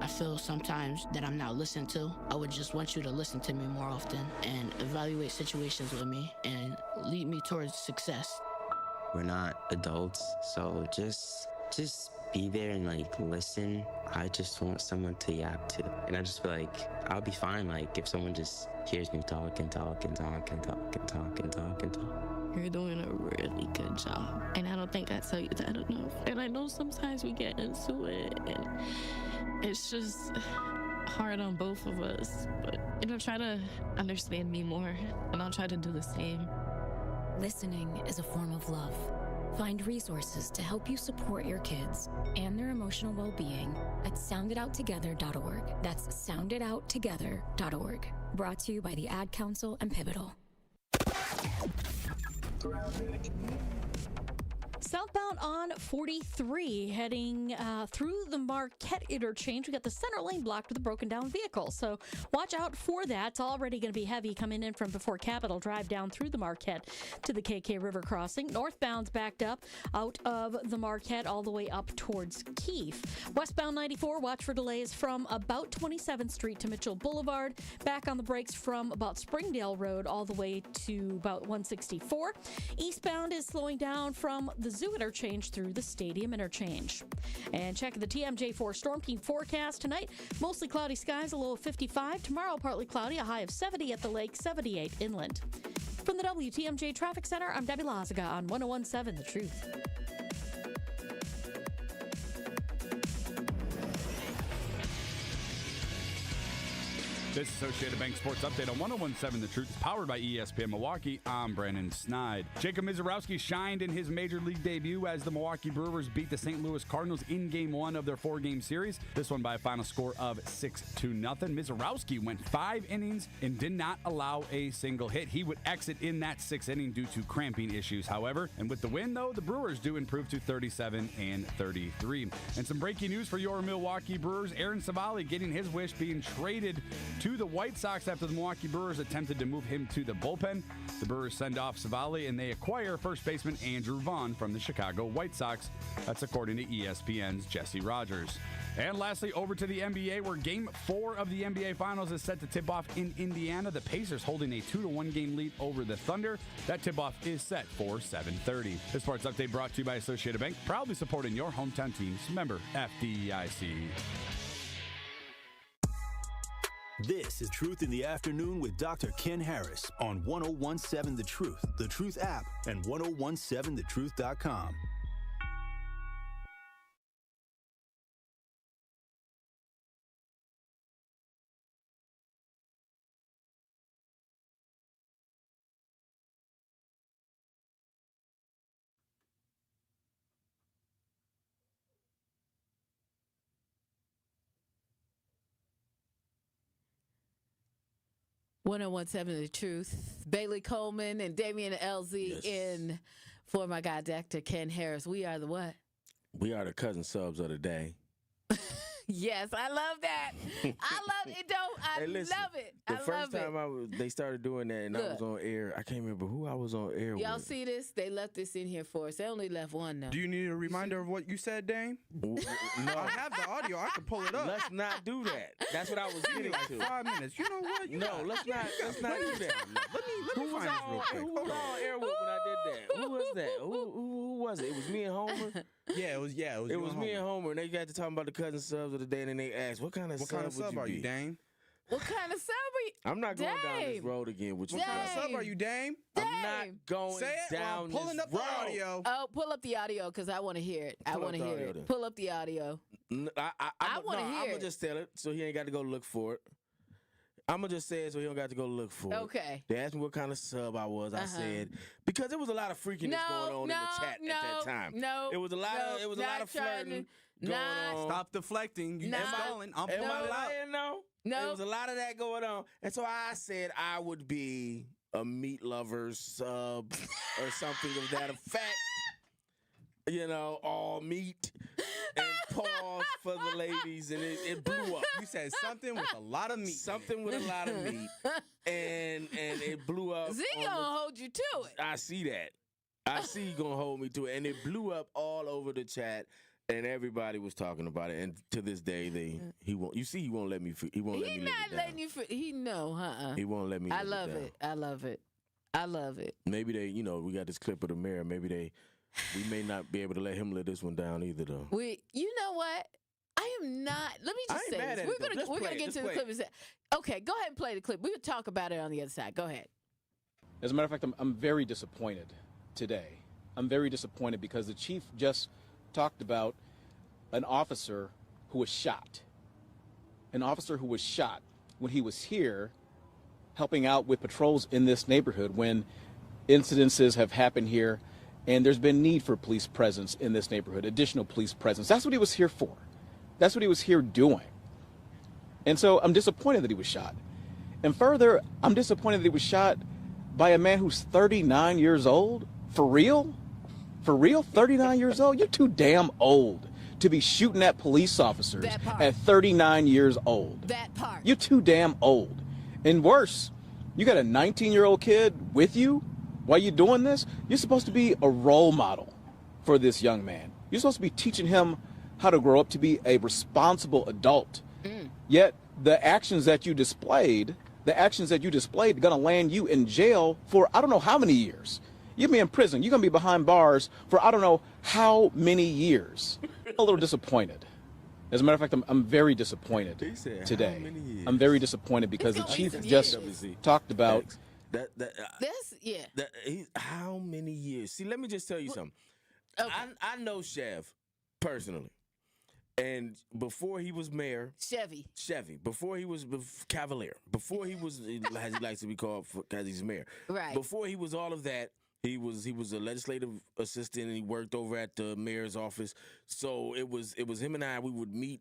I feel sometimes that I'm not listened to. I would just want you to listen to me more often and evaluate situations with me and lead me towards success. We're not adults, so just be there and listen. I just want someone to yap to. And I just feel like I'll be fine if someone just hears me talk and talk and talk and talk and talk and talk and talk. You're doing a really good job. And I don't think I tell you that enough. And I know sometimes we get into it and it's just hard on both of us. But, try to understand me more and I'll try to do the same. Listening is a form of love. Find resources to help you support your kids and their emotional well-being at sounditouttogether.org. That's sounditouttogether.org. Brought to you by the Ad Council and Pivotal. Southbound on 43 heading through the Marquette interchange. We got the center lane blocked with a broken down vehicle. So watch out for that. It's already going to be heavy coming in from before Capitol Drive down through the Marquette to the KK River crossing. Northbound's backed up out of the Marquette all the way up towards Keefe. Westbound 94, watch for delays from about 27th Street to Mitchell Boulevard. Back on the brakes from about Springdale Road all the way to about 164. Eastbound is slowing down from the Zoo interchange through the Stadium interchange. And check the TMJ4 Storm Team forecast tonight. Mostly cloudy skies, a low of 55. Tomorrow, partly cloudy, a high of 70 at the lake, 78 inland. From the WTMJ Traffic Center, I'm Debbie Lazaga on 1017 The Truth. This Associated Bank Sports Update on 101.7 The Truth is powered by ESPN Milwaukee. I'm Brandon Snide. Jacob Mizorowski shined in his Major League debut as the Milwaukee Brewers beat the St. Louis Cardinals in Game 1 of their 4-game series. This one by a final score of 6-0. Mizorowski went 5 innings and did not allow a single hit. He would exit in that 6th inning due to cramping issues, however. And with the win, though, the Brewers do improve to 37-33. And some breaking news for your Milwaukee Brewers. Aaron Savali getting his wish, being traded to the White Sox after the Milwaukee Brewers attempted to move him to the bullpen. The Brewers send off Savali and they acquire first baseman Andrew Vaughn from the Chicago White Sox. That's according to ESPN's Jesse Rogers. And lastly, over to the NBA, where Game 4 of the NBA Finals is set to tip off in Indiana. The Pacers holding a 2-1 game lead over the Thunder. That tip-off is set for 7:30. This sports update brought to you by Associated Bank, proudly supporting your hometown teams. Member FDIC. This is Truth in the Afternoon with Dr. Ken Harris on 101.7 The Truth app, and 1017thetruth.com. The Truth. Bailey Coleman and Damian LZ in for my guy, Dr. Ken Harris. We are the what? We are the cousin subs of the day. Yes, I love that. I love it. I love it. The first time they started doing that and I was on air, I can't remember who I was on air with. Y'all see this? They left this in here for us. They only left one now. Do you need a reminder of what you said, Dame? No. I have the audio. I can pull it up. Let's not do that. That's what I was getting like to. 5 minutes. You know what? Let's not do that. Let me find this real quick. Who was on air with when I did that? Who was that? Who was it? It was me and Homer? It was It was me and Homer, and they got to talking about the cousin subs of the day, and then they asked, what kind of sub are you, Dame? What kind of sub are you? I'm not going down this road again with you. What kind of sub are you, Dame? I'm not going down this road. Pulling up the audio. Oh, pull up the audio because I want to hear it. I want to hear it. Pull up the audio. I want to hear it. I'm going to just tell it so he ain't got to go look for it. I'm going to just say it so he don't got to go look for it. Okay. They asked me what kind of sub I was. I said, because there was a lot of freakiness going on in the chat at that time. It was a lot of flirting going on. Stop deflecting. You stalling. Am I lying, though? No. There was a lot of that going on. And so I said I would be a meat lover's sub or something of that effect. All meat and pause for the ladies, and it blew up. You said something with a lot of meat. Something with a lot of meat, and it blew up. Z gonna hold you to it. I see that. I see you gonna hold me to it, and it blew up all over the chat, and everybody was talking about it. And to this day, he won't. You see, he won't let me. He won't let me. He's not letting you. He He won't let me. I love it. I love it. I love it. Maybe they, we got this clip of the mayor. Maybe we may not be able to let him let this one down either, though. You know what? I am not. Let me just say this. We're gonna get to the clip. Okay, go ahead and play the clip. We'll talk about it on the other side. Go ahead. As a matter of fact, I'm very disappointed today. I'm very disappointed because the chief just talked about an officer who was shot. An officer who was shot when he was here helping out with patrols in this neighborhood when incidences have happened here. And there's been need for police presence in this neighborhood, additional police presence. That's what he was here for. That's what he was here doing. And so I'm disappointed that he was shot. And further, I'm disappointed that he was shot by a man who's 39 years old. For real? For real? 39 years old? You're too damn old to be shooting at police officers at 39 years old. That part. You're too damn old. And worse, you got a 19-year-old kid with you. While you're doing this, you're supposed to be a role model for this young man. You're supposed to be teaching him how to grow up to be a responsible adult. Yet the actions that you displayed are going to land you in jail for I don't know how many years. You'll be in prison. You're going to be behind bars for I don't know how many years. I'm a little disappointed. As a matter of fact, I'm very disappointed today. I'm very disappointed because the chief just talked about... How many years? See, let me just tell you something. Okay. I know Chev personally, And before he was mayor, Chevy. Before he was Cavalier. Before he was, as he likes to be called, because he's mayor. Right. Before he was all of that, he was a legislative assistant, and he worked over at the mayor's office. So it was him and I. We would meet.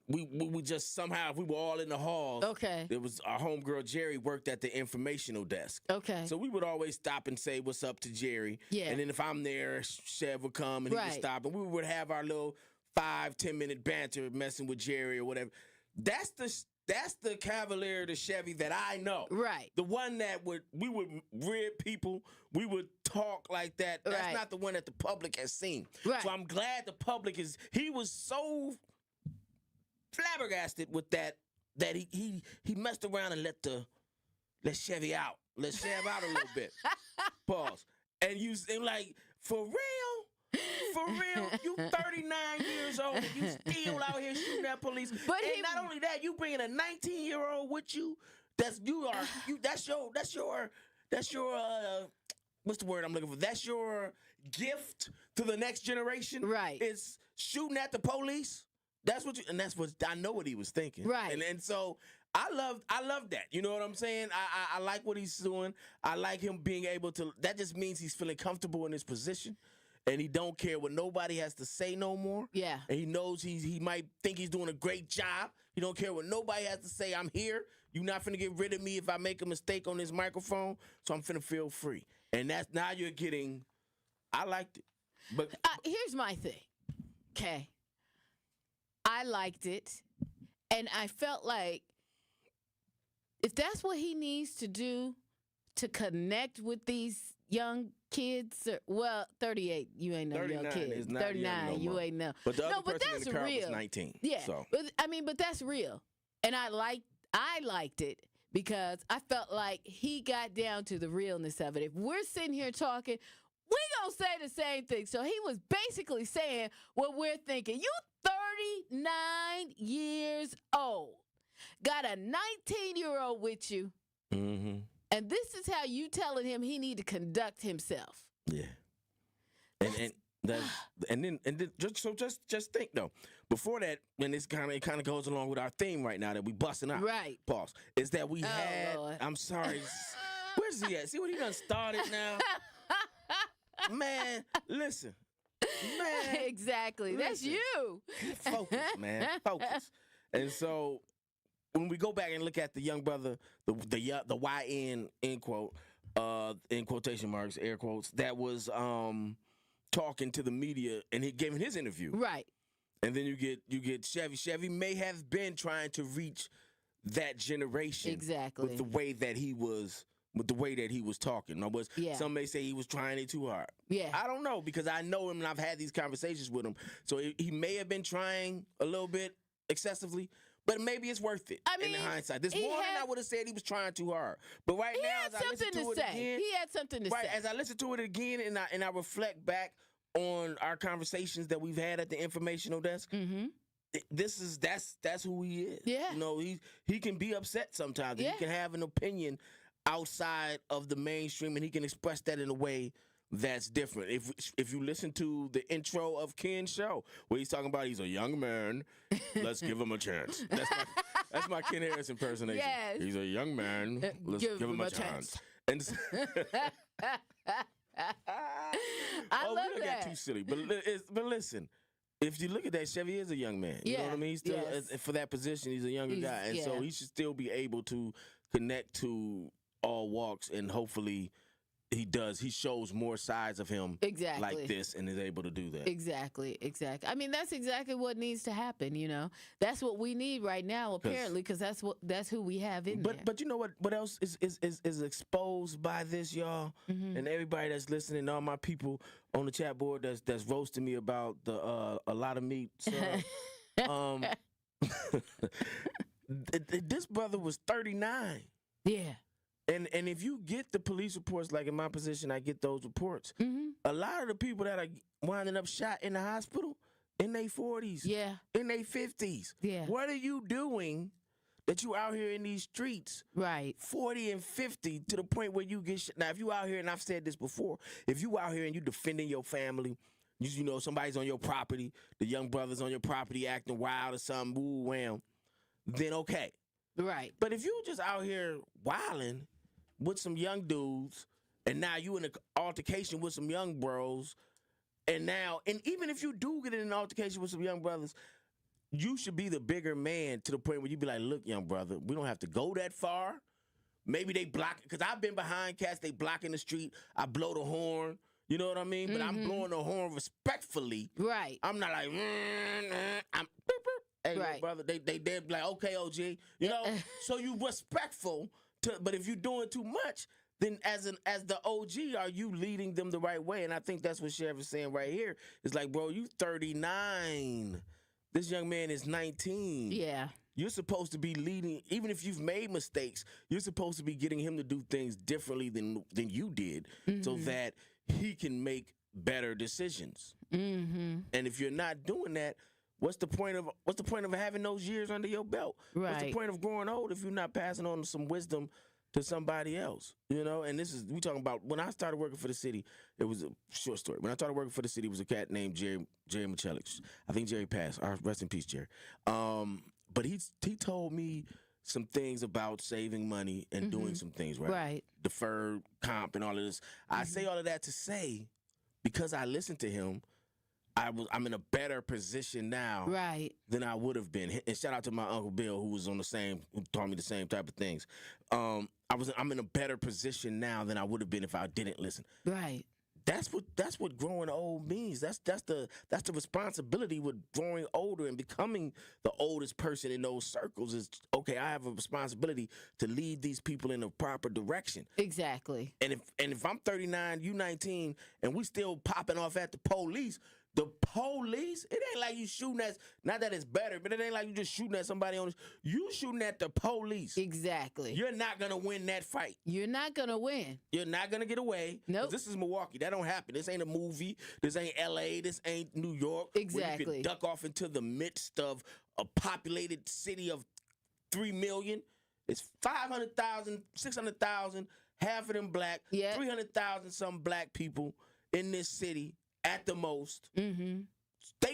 We just somehow, if we were all in the halls. Okay. It was our homegirl Jerry worked at the informational desk. Okay. So we would always stop and say what's up to Jerry. Yeah. And then if I'm there, Chev would come and he would stop, and we would have our little 5-10 minute banter messing with Jerry or whatever. That's the Cavalier, the Chevy that I know. Right. The one that we would rib people, we would talk like that. That's not the one that the public has seen. Right. So I'm glad the public he was so flabbergasted with that he messed around and let Chevy out. Let Chev out a little bit. Pause. And like, for real? For real, you 39 years old and you still out here shooting at police. But not only that, you bringing a 19-year-old with you. That's your what's the word I'm looking for? That's your gift to the next generation. Right. It's shooting at the police. That's what I know what he was thinking. Right. And so I love that. You know what I'm saying? I like what he's doing. I like him being able to. That just means he's feeling comfortable in his position. And he don't care what nobody has to say no more. Yeah. And he knows he might think he's doing a great job. He don't care what nobody has to say. I'm here. You're not finna get rid of me if I make a mistake on this microphone. So I'm finna feel free. And that's now you're getting. I liked it. But here's my thing. Okay. I liked it, and I felt like if that's what he needs to do to connect with these young kids, 38, you ain't no young kid. Is not 39, young no you more. ain't no. But the other no, but person that's in the car real. was 19. Yeah, So. but that's real, and I liked it because I felt like he got down to the realness of it. If we're sitting here talking, we gonna say the same thing. So he was basically saying what we're thinking. You 39 years old, got a 19-year-old with you, and this is how you telling him he need to conduct himself. Yeah, and then just think though. Before that, and it kind of goes along with our theme right now that we busting out. Right. Pause. Is that we had? Lord. I'm sorry. Where's he at? See what he done started now. Man, listen. Man. Exactly. Listen. That's you. Focus, man. Focus. And so when we go back and look at the young brother, the YN, end quote, in quotation marks, air quotes, that was talking to the media and he gave his interview. Right. And then you get Chevy. Chevy may have been trying to reach that generation. Exactly. With the way that he was talking. Some may say he was trying it too hard. Yeah. I don't know because I know him and I've had these conversations with him. So he may have been trying a little bit excessively, but maybe it's worth it. In hindsight. This morning I would have said he was trying too hard. But right now, as I listen to it again, he had something to say. As I listen to it again and I reflect back on our conversations that we've had at the informational desk. Mm-hmm. That's who he is. Yeah. You know, he can be upset sometimes. Yeah. He can have an opinion outside of the mainstream, and he can express that in a way that's different. If you listen to the intro of Ken's show, where he's talking about he's a young man, let's give him a chance. That's my Ken Harris impersonation. Yes. He's a young man, let's give him a chance. And I love we don't get too silly, but listen. If you look at that, Chevy is a young man. You know what I mean? He's still for that position. He's a younger guy, and so he should still be able to connect to all walks, and hopefully he does. He shows more sides of him like this and is able to do that. Exactly. I mean, that's exactly what needs to happen, you know. That's what we need right now, apparently, because that's who we have in there. But you know what else is exposed by this, y'all? Mm-hmm. And everybody that's listening, all my people on the chat board that's roasting me about the a lot of meat. So, this brother was 39. Yeah. And if you get the police reports, like in my position, I get those reports. Mm-hmm. A lot of the people that are winding up shot in the hospital in their 40s, in their 50s. Yeah. What are you doing that you out here in these streets, 40 and 50, to the point where you get shot? Now, if you out here, and I've said this before, if you out here and you defending your family, You know, somebody's on your property, the young brother's on your property acting wild or something, woo, wham, then okay. Right. But if you just out here wilding with some young dudes, and now you in an altercation with some young bros, and even if you do get in an altercation with some young brothers, you should be the bigger man to the point where you be like, look, young brother, we don't have to go that far. Maybe they block it, because I've been behind cats, they blocking the street, I blow the horn, you know what I mean? But I'm blowing the horn respectfully. Right. I'm not like, I'm hey, right. Brother, they're like, okay, OG, you know? So you respectful, but if you're doing too much, then as the OG, are you leading them the right way? And I think that's what Sheriff is saying right here. It's like, bro, you 39. This young man is 19. Yeah. You're supposed to be leading, even if you've made mistakes, you're supposed to be getting him to do things differently than you did, so that he can make better decisions. And if you're not doing that, what's the point of having those years under your belt? Right. What's the point of growing old if you're not passing on some wisdom to somebody else? You know, and we talking about when I started working for the city. It was a short story. When I started working for the city, it was a cat named Jerry Michelich. I think Jerry passed. Rest in peace, Jerry. But he told me some things about saving money and doing some things, right? Right. Deferred comp and all of this. I say all of that to say, because I listened to him, I'm in a better position now, right, than I would have been. And shout out to my Uncle Bill, who taught me the same type of things. I'm in a better position now than I would have been if I didn't listen. Right. That's what growing old means. That's the responsibility with growing older and becoming the oldest person in those circles. Is okay, I have a responsibility to lead these people in the proper direction. Exactly. And if I'm 39, you 19, and we still popping off at the police. The police, it ain't like you shooting at, not that it's better, but it ain't like you just shooting at somebody on this. You shooting at the police. Exactly. You're not going to win that fight. You're not going to win. You're not going to get away. Nope. This is Milwaukee. That don't happen. This ain't a movie. This ain't L.A. This ain't New York. Exactly. Where you can duck off into the midst of a populated city of 3 million. It's 500,000, 600,000, half of them black, 300,000 some black people in this city. At the most, they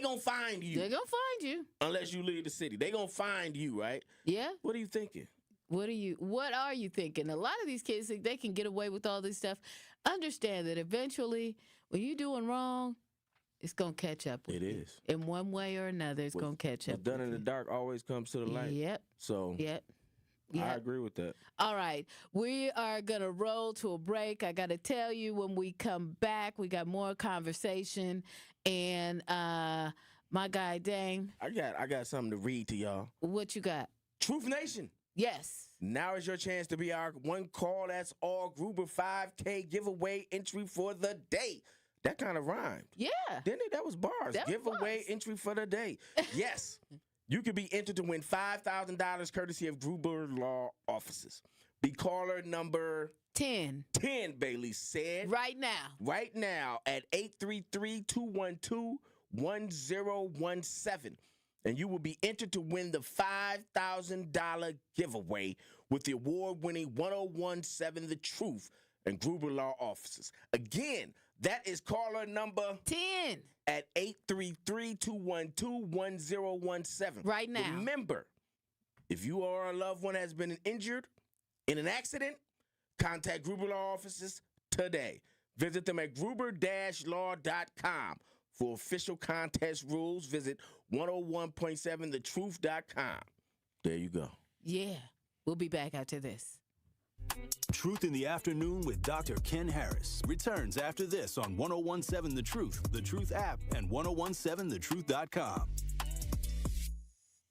gonna find you. They're gonna find you unless you leave the city. They gonna find you, right? Yeah. What are you thinking? What are you thinking? A lot of these kids think they can get away with all this stuff. Understand that eventually, when you're doing wrong, it's gonna catch up with you. It is. In one way or another, it's gonna catch up. What's done in the dark always comes to the light. Yep. So. Yep. I agree with that. All right. We are going to roll to a break. I got to tell you, when we come back, we got more conversation. And my guy, Dame. I got something to read to y'all. What you got? Truth Nation. Yes. Now is your chance to be our one call, that's all Gruber 5K giveaway entry for the day. That kind of rhymed. Yeah. Didn't it? That was bars. Giveaway entry for the day. Yes. You could be entered to win $5,000 courtesy of Gruber Law Offices. Be caller number 10. 10, Bailey said. Right now. Right now at 833-212-1017. And you will be entered to win the $5,000 giveaway with the award-winning 1017 The Truth and Gruber Law Offices. Again, that is caller number 10 at 833-212-1017. Right now. Remember, if you or a loved one has been injured in an accident, contact Gruber Law Offices today. Visit them at gruber-law.com. For official contest rules, visit 101.7thetruth.com. There you go. Yeah. We'll be back after this. Truth in the Afternoon with Dr. Ken Harris returns after this on 1017 The Truth app, and 1017thetruth.com.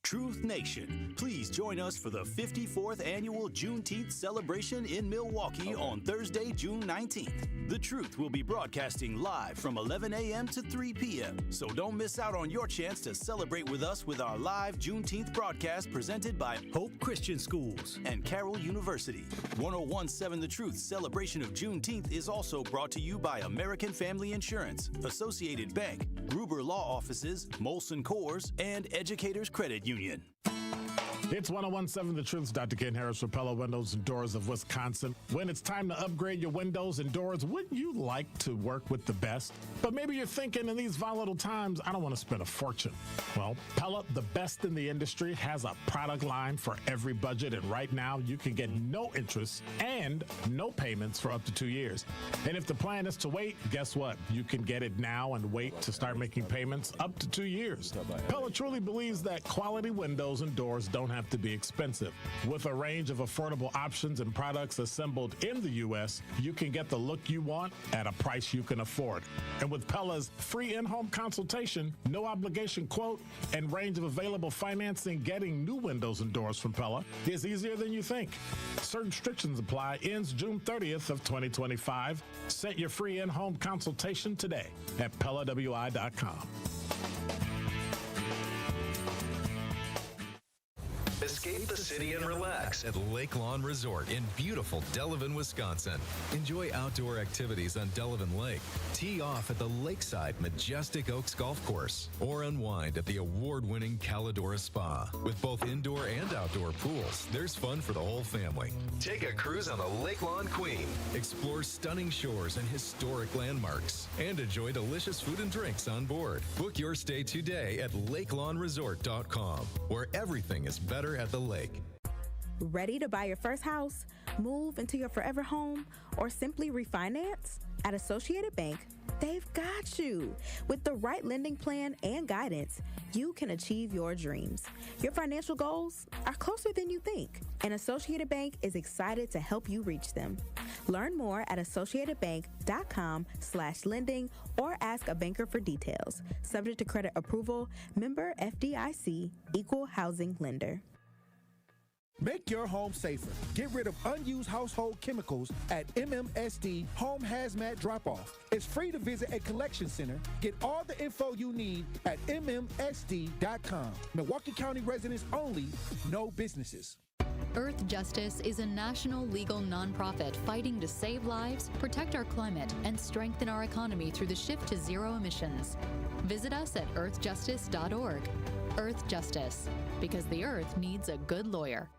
Truth Nation, please join us for the 54th annual Juneteenth celebration in Milwaukee on Thursday, June 19th. The Truth will be broadcasting live from 11 a.m. to 3 p.m., so don't miss out on your chance to celebrate with us with our live Juneteenth broadcast presented by Hope Christian Schools and Carroll University. 1017 The Truth celebration of Juneteenth is also brought to you by American Family Insurance, Associated Bank, Gruber Law Offices, Molson Coors, and Educators Credit Union. It's 1017 The Truth's Dr. Ken Harris for Pella Windows and Doors of Wisconsin. When it's time to upgrade your windows and doors, wouldn't you like to work with the best? But maybe you're thinking in these volatile times, I don't want to spend a fortune. Well, Pella, the best in the industry, has a product line for every budget, and right now you can get no interest and no payments for up to 2 years. And if the plan is to wait, guess what? You can get it now and wait to start making payments up to 2 years. Pella truly believes that quality windows and doors don't have to be expensive. With a range of affordable options and products assembled in the U.S., you can get the look you want at a price you can afford. And with Pella's free in-home consultation, no obligation quote, and range of available financing, getting new windows and doors from Pella is easier than you think. Certain restrictions apply. Ends June 30th of 2025. Set your free in-home consultation today at PellaWI.com. Escape the city and relax at Lake Lawn Resort in beautiful Delavan, Wisconsin. Enjoy outdoor activities on Delavan Lake. Tee off at the lakeside Majestic Oaks Golf Course or unwind at the award-winning Calidora Spa. With both indoor and outdoor pools, there's fun for the whole family. Take a cruise on the Lake Lawn Queen. Explore stunning shores and historic landmarks. And enjoy delicious food and drinks on board. Book your stay today at lakelawnresort.com, where everything is better at the lake. Ready to buy your first house, move into your forever home, or simply refinance? At Associated Bank, they've got you. With the right lending plan and guidance, you can achieve your dreams. Your financial goals are closer than you think, and Associated Bank is excited to help you reach them. Learn more at associatedbank.com/lending or ask a banker for details. Subject to credit approval, member FDIC, equal housing lender. Make your home safer. Get rid of unused household chemicals at MMSD Home Hazmat Drop-Off. It's free to visit a collection center. Get all the info you need at MMSD.com. Milwaukee County residents only, no businesses. Earth Justice is a national legal nonprofit fighting to save lives, protect our climate, and strengthen our economy through the shift to zero emissions. Visit us at earthjustice.org. Earth Justice, because the earth needs a good lawyer.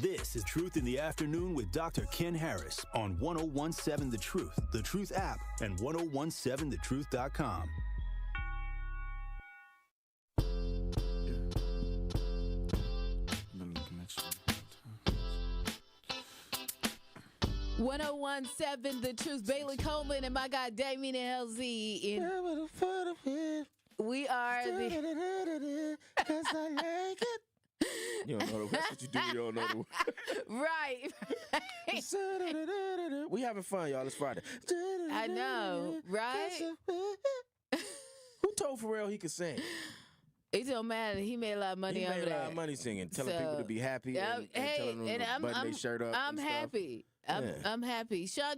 This is Truth in the Afternoon with Dr. Ken Harris on 1017 The Truth app, and 1017thetruth.com. .1017 The Truth. Bailey Coleman and my guy Damien LZ in. We are the. Cause I like it. You don't know that's what you do. You don't know the right. We having fun, y'all. It's Friday. I know, right? Who told Pharrell he could sing? It don't matter. He made a lot of money over that. He made a lot of money singing, telling people to be happy and telling them to button their shirt up. I'm happy. I'm happy. Sean,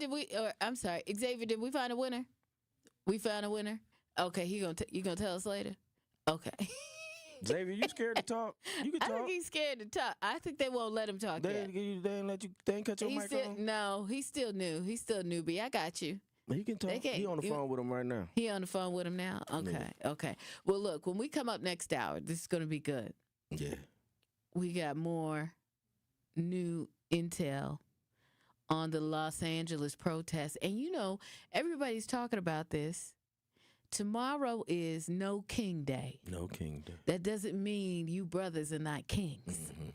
I'm sorry, Xavier, did we find a winner? We found a winner? Okay, you gonna tell us later? Okay. Xavier, you scared to talk? You can talk. I think he's scared to talk. I think they won't let him talk yet. They ain't let you. They ain't cut your mic on? No, he's still new. He's still newbie. I got you. He can talk. He on the phone with him right now. He on the phone with him now? Okay. Yeah. Okay. Well, look, when we come up next hour, this is going to be good. Yeah. We got more new intel on the Los Angeles protests. And, you know, everybody's talking about this. Tomorrow is No King Day. No King Day. That doesn't mean you brothers are not kings. Mm-hmm.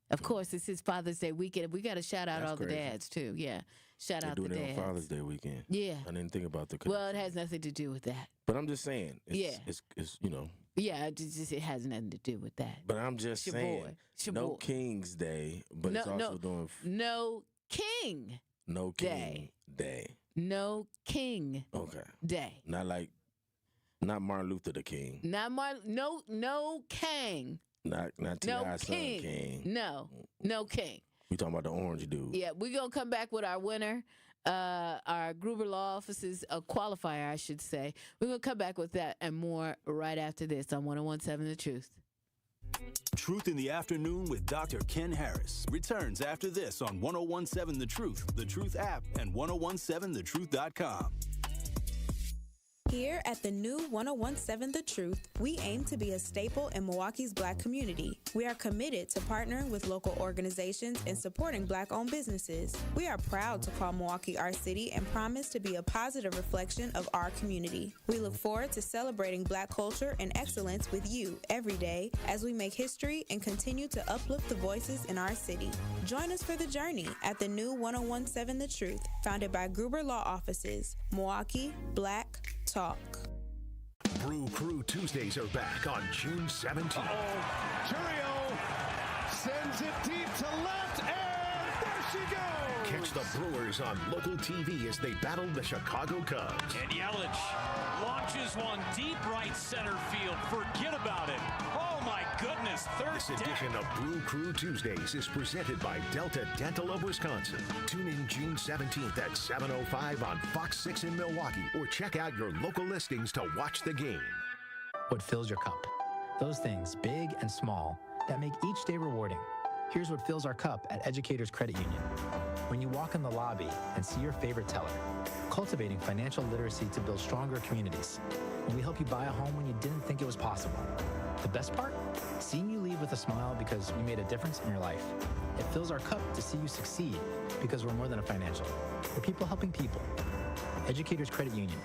Of course, it's his Father's Day weekend. We got to shout out all the dads, too. Yeah. Shout out the dads. They do it on Father's Day weekend. Yeah. I didn't think about the Well, it has nothing to do with that. But I'm just saying. It's you know. Yeah, it has nothing to do with that. But I'm just saying. No King's Day, but it's also doing. No King. No King Day. No King. Okay. Day. Not Martin Luther the King. Not Martin. No King. Not T.I.'s son King. No King. We talking about the orange dude. Yeah, we're going to come back with our winner, our Gruber Law Office's qualifier, I should say. We're going to come back with that and more right after this on 1017 The Truth. Truth in the Afternoon with Dr. Ken Harris returns after this on 1017 The Truth app, and 1017thetruth.com. Here at the new 1017 The Truth, we aim to be a staple in Milwaukee's Black community. We are committed to partnering with local organizations and supporting Black-owned businesses. We are proud to call Milwaukee our city and promise to be a positive reflection of our community. We look forward to celebrating Black culture and excellence with you every day as we make history and continue to uplift the voices in our city. Join us for the journey at the new 1017 The Truth, founded by Gruber Law Offices. Milwaukee, Black Talk. Brew Crew Tuesdays are back on June 17th. Churio sends it deep to left, and there she goes. Catch the Brewers on local TV as they battle the Chicago Cubs. And Yelich launches one deep right center field. Forget about it. Oh, my goodness. This edition of Brew Crew Tuesdays is presented by Delta Dental of Wisconsin. Tune in June 17th at 7:05 on Fox 6 in Milwaukee, or check out your local listings to watch the game. What fills your cup? Those things, big and small, that make each day rewarding. Here's what fills our cup at Educators Credit Union. When you walk in the lobby and see your favorite teller, cultivating financial literacy to build stronger communities. When we help you buy a home when you didn't think it was possible. The best part? Seeing you leave with a smile because we made a difference in your life. It fills our cup to see you succeed because we're more than a financial. We're people helping people. Educators Credit Union.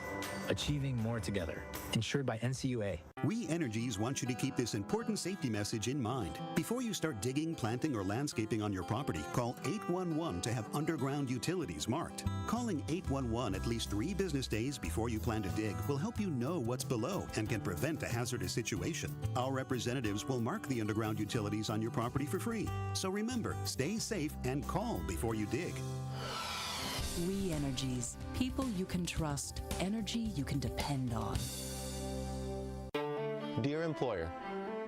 Achieving more together. Insured by NCUA. We Energies want you to keep this important safety message in mind. Before you start digging, planting, or landscaping on your property, call 811 to have underground utilities marked. Calling 811 at least 3 business days before you plan to dig will help you know what's below and can prevent a hazardous situation. Our representatives will mark the underground utilities on your property for free. So remember, stay safe and call before you dig. We Energies. People you can trust. Energy you can depend on. Dear employer,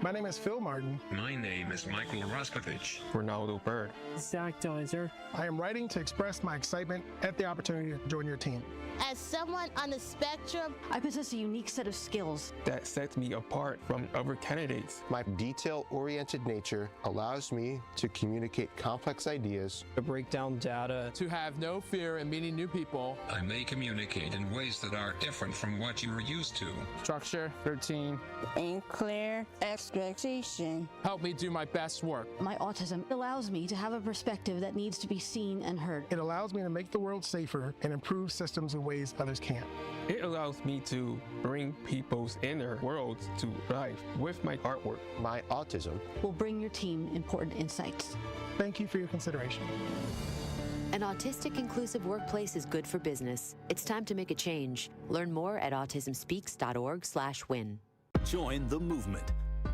my name is Phil Martin. My name is Michael Roskovich. Ronaldo Bird. Zach Deiser. I am writing to express my excitement at the opportunity to join your team. As someone on the spectrum, I possess a unique set of skills that sets me apart from other candidates. My detail-oriented nature allows me to communicate complex ideas, to break down data, to have no fear in meeting new people. I may communicate in ways that are different from what you are used to. Structure, routine, and clear expectation. Help me do my best work. My autism allows me to have a perspective that needs to be seen and heard. It allows me to make the world safer and improve systems in ways others can't. It allows me to bring people's inner worlds to life with my artwork. My autism will bring your team important insights. Thank you for your consideration. An autistic inclusive workplace is good for business. It's time to make a change. Learn more at autismspeaks.org/win. Join the movement.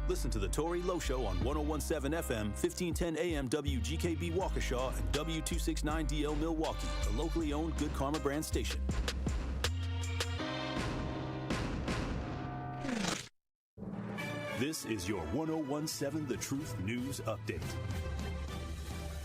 Listen to the Tori Lowe Show on 1017 FM, 1510 AM WGKB Waukesha, and W269DL Milwaukee, the locally owned Good Karma brand station. This is your 1017 The Truth News Update.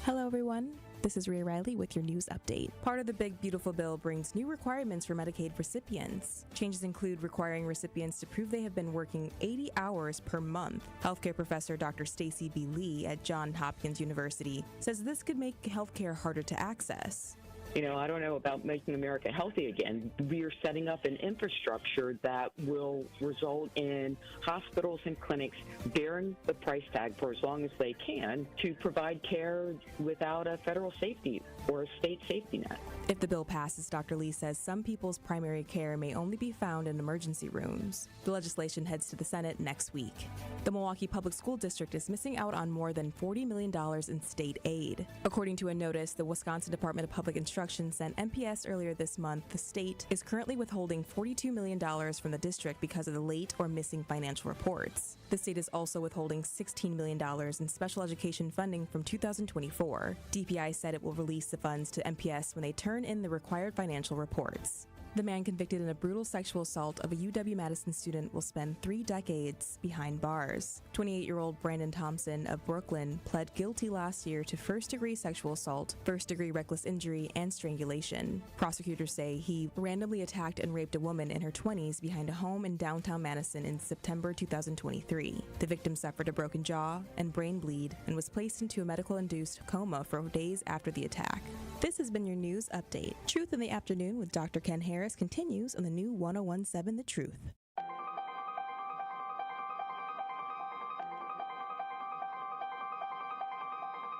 Hello, everyone. This is Rhea Riley with your news update. Part of the Big Beautiful Bill brings new requirements for Medicaid recipients. Changes include requiring recipients to prove they have been working 80 hours per month. Healthcare professor Dr. Stacy B. Lee at Johns Hopkins University says this could make healthcare harder to access. You know, I don't know about making America healthy again. We are setting up an infrastructure that will result in hospitals and clinics bearing the price tag for as long as they can to provide care without a federal safety or a state safety net. If the bill passes, Dr. Lee says some people's primary care may only be found in emergency rooms. The legislation heads to the Senate next week. The Milwaukee Public School District is missing out on more than $40 million in state aid. According to a notice the Wisconsin Department of Public Instruction sent MPS earlier this month, the state is currently withholding $42 million from the district because of the late or missing financial reports. The state is also withholding $16 million in special education funding from 2024. DPI said it will release the funds to MPS when they turn in the required financial reports. The man convicted in a brutal sexual assault of a UW-Madison student will spend 3 decades behind bars. 28-year-old Brandon Thompson of Brooklyn pled guilty last year to first-degree sexual assault, first-degree reckless injury, and strangulation. Prosecutors say he randomly attacked and raped a woman in her 20s behind a home in downtown Madison in September 2023. The victim suffered a broken jaw and brain bleed and was placed into a medical-induced coma for days after the attack. This has been your news update. Truth in the Afternoon with Dr. Ken Harris continues on the new 1017 The Truth.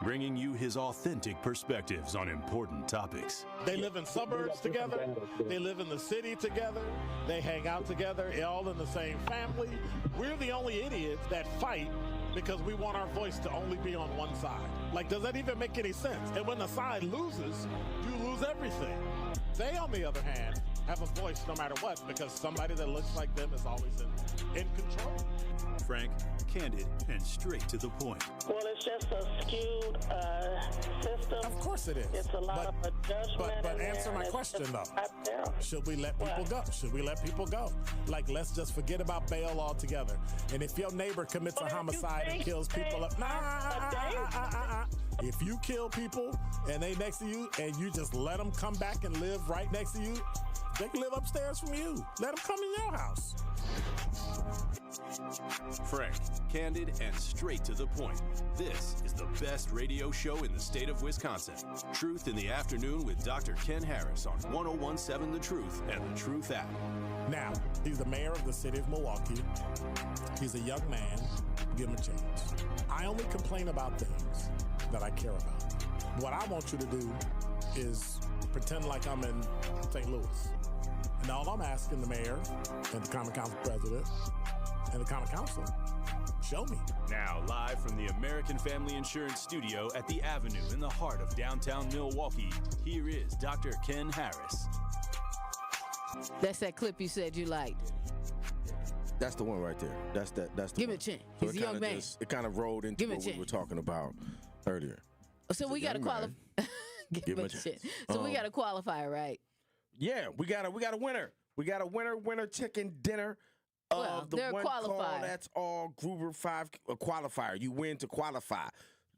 Bringing you his authentic perspectives on important topics. They live in suburbs together. They live in the city together. They hang out together, all in the same family. We're the only idiots that fight because we want our voice to only be on one side. Like, does that even make any sense? And when the side loses, you lose everything. They, on the other hand, have a voice no matter what because somebody that looks like them is always in control. Frank, candid, and straight to the point. Well, it's just a skewed system. Of course it is. It's a lot of judgment. But answer my question, though. Should we let people go? Should we let people go? Like, let's just forget about bail altogether. And if your neighbor commits a homicide and kills people, if you kill people and they next to you and you just let them come back and live right next to you, they can live upstairs from you. Let them come in your house. Frank, candid, and straight to the point. This is the best radio show in the state of Wisconsin. Truth in the Afternoon with Dr. Ken Harris on 1017 The Truth and The Truth app. Now, he's the mayor of the city of Milwaukee. He's a young man. Give him a chance. I only complain about things that I care about. What I want you to do is pretend like I'm in St. Louis. And all I'm asking the mayor and the Common Council president and the Common Council, show me. Now, live from the American Family Insurance Studio at the Avenue in the heart of downtown Milwaukee, here is Dr. Ken Harris. That's that clip you said you liked. That's the one right there. That's the Give one. it a chance. So He's a young man. It kind of rolled into what we were talking about earlier. So we got to qualify. Give it a chance. So we got to qualify, right? Yeah, we got a winner. We got a winner chicken dinner of the one call. That's all Gruber 5 qualifier. You win to qualify.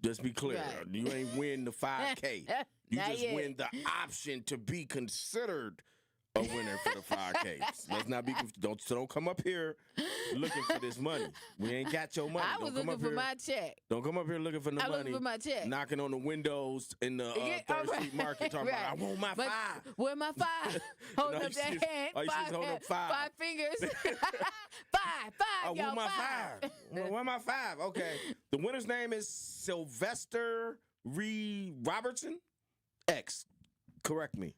Just be clear. Right. You ain't win the 5K. You just win the option to be considered a winner for the 5K. Let's not be don't come up here looking for this money. We ain't got your money. I was looking for my check. Don't come up here looking for the money. Looking for my check. Knocking on the windows in the 3rd Street Market talking about, I want my 5. Where my 5? Holding up that hand. Holding up 5. 5 fingers. 5. I want my 5. Where my 5? Okay. The winner's name is Sylvester Reed Robertson. X. Correct me.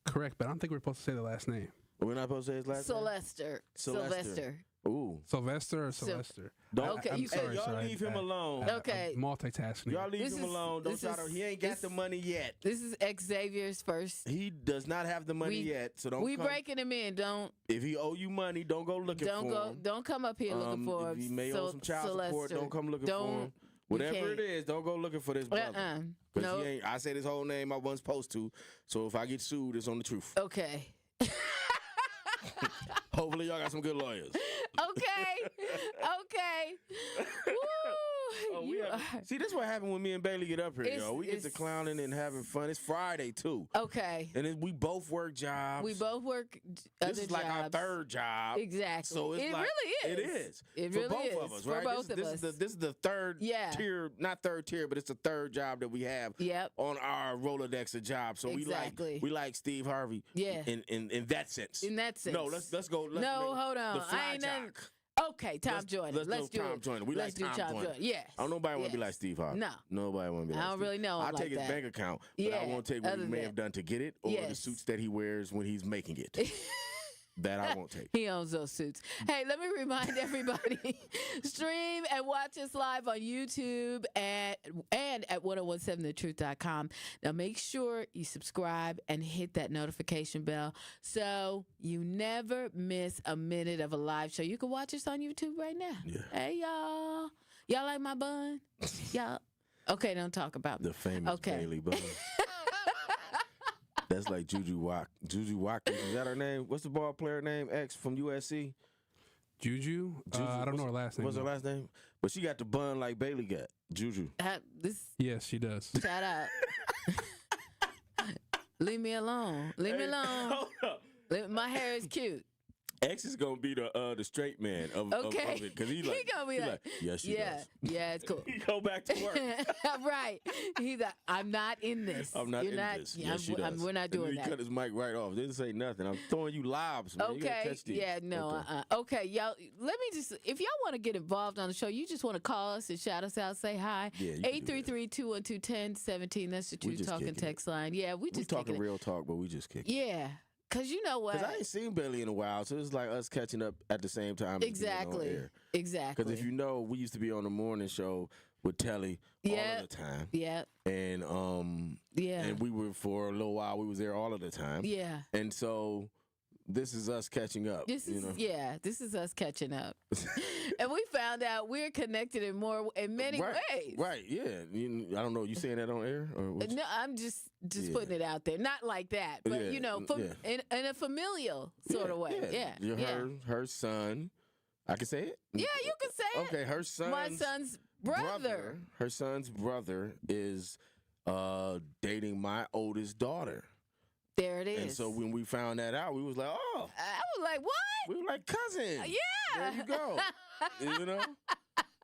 Correct, but I don't think we're supposed to say the last name. We're not supposed to say his last name? Sylvester. Ooh. Sylvester or Sylvester? Okay, I'm sorry, y'all leave him alone. Okay. I'm multitasking. Y'all leave him alone. Don't try to. He ain't got the money yet. This is Xavier's first. He does not have the money yet, so don't. We breaking him in. Don't. If he owe you money, don't go looking for him. Don't come up here looking for him. If he may owe some child support, don't come looking for him. Whatever it is, don't go looking for this brother. Because he ain't. I say his whole name I wasn't supposed to. So if I get sued, it's on the truth. Okay. Hopefully y'all got some good lawyers. Okay. Woo! See, this is what happened when me and Bailey get up here, y'all. We get to clowning and having fun. It's Friday, too. Okay. And then we both work jobs. We both work other This is like our 3rd job. Exactly. So it's really is. It is. It for really both is. of us, For right? both of us. This is the 3rd tier, not 3rd tier, but it's the 3rd job that we have on our Rolodex of jobs. So we like Steve Harvey in that sense. In that sense. No, let's go. Hold on. The fly jock. Okay, Tom Joyner. Let's do Tom Joyner. We like Tom Joyner. Yes. I don't nobody want to be like Steve Harvey. No. Nobody want to be like I don't really know him I'll take his bank account, but I won't take what he may have done to get it or the suits that he wears when he's making it. That I won't take. He owns those suits. Hey, let me remind everybody, stream and watch us live on YouTube and at 1017thetruth.com. Now, make sure you subscribe and hit that notification bell so you never miss a minute of a live show. You can watch us on YouTube right now. Yeah. Hey, y'all. Y'all like my bun? Y'all. Okay, don't talk about me. The famous Bailey bun. That's like Juju Watkins. Is that her name? What's the ball player name? X from USC? Juju? I don't know her last name. What's her last name? But she got the bun like Bailey got. Juju. Yes, she does. Shout out. Leave me alone. Leave me alone. Hold up. My hair is cute. X is gonna be the straight man of it because he gonna be like yes, she does. Yeah, it's cool. He go back to work. Right. He's like, I'm not in this. I'm not in this. Yes, she does. We're not doing he that. He cut his mic right off. Didn't say nothing. I'm throwing you lobs, man. Okay. You gotta catch these. Yeah. No. Okay, y'all. Let me just. If y'all want to get involved on the show, you just want to call us and shout us out, say hi. Yeah. 833-212-1017. That's the True Talking text line. Yeah, we talking real talk, but we just kick. Yeah. Because you know what? Because I ain't seen Bailey in a while, so it's like us catching up at the same time. Exactly. Exactly. Because if you know, we used to be on the morning show with Telly all of the time. Yeah. And and we were for a little while. We was there all of the time. Yeah. And so this is us catching up. This is us catching up. And we found out we're connected in many ways. Right, yeah. I don't know, you saying that on air? Or no, I'm just putting it out there. Not like that, but in a familial sort of way. Yeah. Her son, I can say it? Yeah, you can say it. Okay, her son. My son's brother. Her son's brother is dating my oldest daughter. There it is. And so when we found that out, we was like, oh. I was like, what? We were like cousins. Yeah. There you go.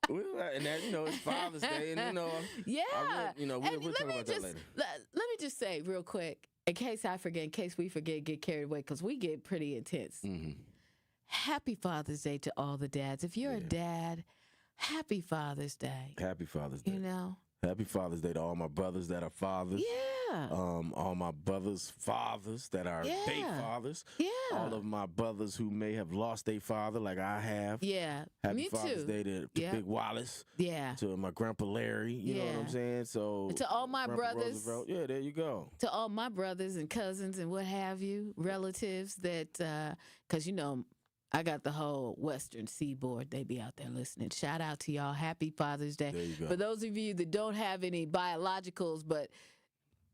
We were like, and that, it's Father's Day, and Yeah. we'll talk about that later. Let me just say real quick, in case we forget, get carried away, because we get pretty intense. Mm-hmm. Happy Father's Day to all the dads. If you're a dad, happy Father's Day. Happy Father's Day. Happy Father's Day to all my brothers that are fathers. Yeah. All my brothers' fathers that are their fathers. Yeah. All of my brothers who may have lost their father like I have. Yeah. Happy Me Father's too. Day to Big Wallace. Yeah. To my Grandpa Larry. You know what I'm saying? So to all my brothers. Roosevelt. Yeah, there you go. To all my brothers and cousins and what have you, relatives that, because I got the whole Western Seaboard. They be out there listening. Shout out to y'all. Happy Father's Day. There you go. For those of you that don't have any biologicals, but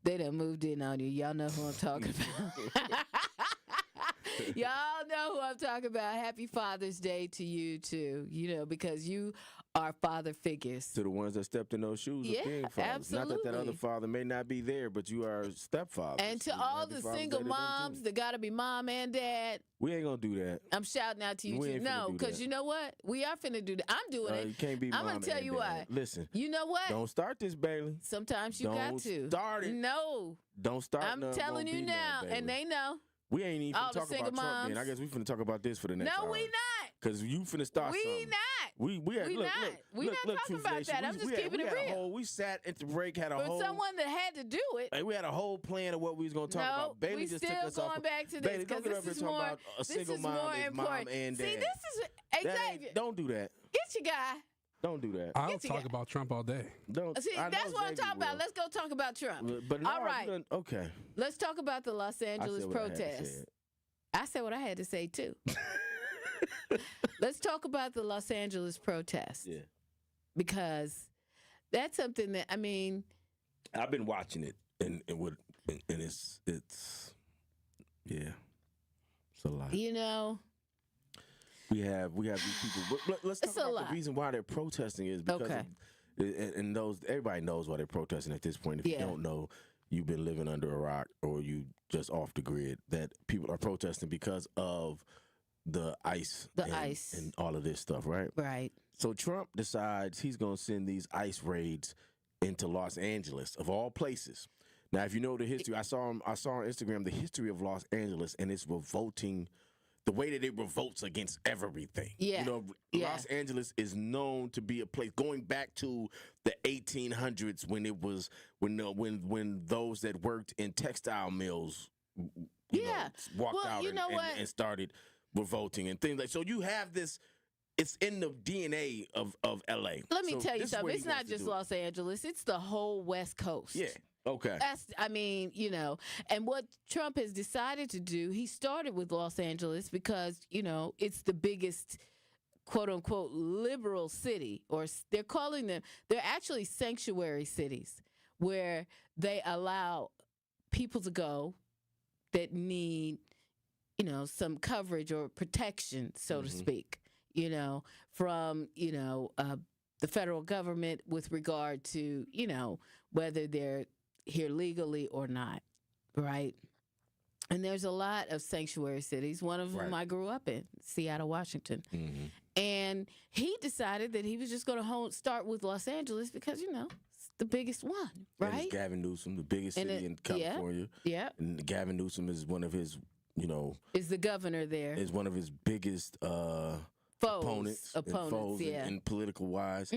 they done moved in on you, y'all know who I'm talking about. Y'all know who I'm talking about. Happy Father's Day to you, too, because you are father figures. To the ones that stepped in those shoes of being fathers. Absolutely. Not that other father may not be there, but you are stepfather. And to all the single moms that got to be mom and dad. We ain't going to do that. I'm shouting out to you, too. No, because you know what? We are finna do that. I'm doing it. You can't be I'm going to tell you why. Listen. You know what? Don't start this, Bailey. Sometimes you got to. Don't start it. No. Don't start I'm telling you now, and they know. We ain't even all finna talk about Trump, man. I guess we finna talk about this for the next hour. No, we not. Because you finna start something. We not talking about that. I'm just keeping it real. We sat at the break, had a whole... For someone that had to do it. We had a whole plan of what we was going to talk about. Bailey just took us off. We still going back to this, because this is more important. A single mom and mom and dad. See, this is... Xavier. Don't do that. Get your guy. Don't do that. I'll talk about Trump all day. See, that's what I'm talking about. Let's go talk about Trump. But no, all right. Okay. Let's talk about the Los Angeles protests. I said what I had to say, too. Let's talk about the Los Angeles protests. Yeah. Because that's something that, I've been watching it, and it's a lot. We have these people. But let's talk about the reason why they're protesting is because everybody knows why they're protesting at this point. If you don't know, you've been living under a rock or you just off the grid, that people are protesting because of the ICE and all of this stuff, right? Right. So Trump decides he's going to send these ICE raids into Los Angeles, of all places. Now, if you know the history, I saw on Instagram the history of Los Angeles, and it's revolting. The way that it revolts against everything. Yeah. Los Angeles is known to be a place going back to the 1800s when it was when those that worked in textile mills walked out and started revolting and things like. So you have this. It's in the DNA of LA. Let me tell you something. It's not just Los Angeles. It's the whole West Coast. Yeah. Okay. And what Trump has decided to do, he started with Los Angeles because, it's the biggest, quote unquote, liberal city, or they're actually sanctuary cities where they allow people to go that need, some coverage or protection, so to speak, from, the federal government with regard to, whether they're here legally or not, right? And there's a lot of sanctuary cities. One of them I grew up in, Seattle, Washington. And he decided that he was just going to start with Los Angeles because, it's the biggest one, right? And it's Gavin Newsom, the biggest city in California. Yeah. And Gavin Newsom is one of his, is the governor there. Is one of his biggest opponents in political wise.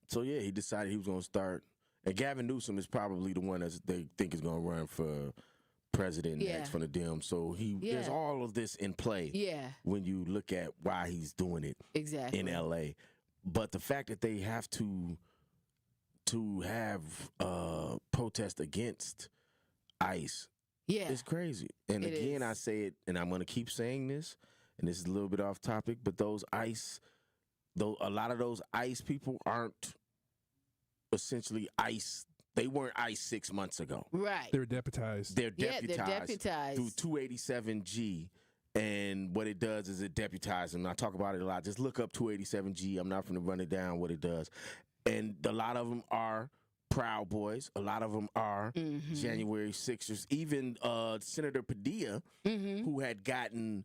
So, yeah, he decided he was going to start. And Gavin Newsom is probably the one that they think is going to run for president next for the Dems. So there's all of this in play when you look at why he's doing it in L.A. But the fact that they have to have protest against ICE is crazy. And again, I say it, and I'm going to keep saying this, and this is a little bit off topic, but a lot of those ICE people aren't essentially ICE. They weren't ICE 6 months ago. Right. They're deputized. They're deputized through 287G. And what it does is it deputizes them. I talk about it a lot. Just look up 287G. I'm not going to run it down what it does. And a lot of them are Proud Boys. A lot of them are January 6ers. Even Senator Padilla, who had gotten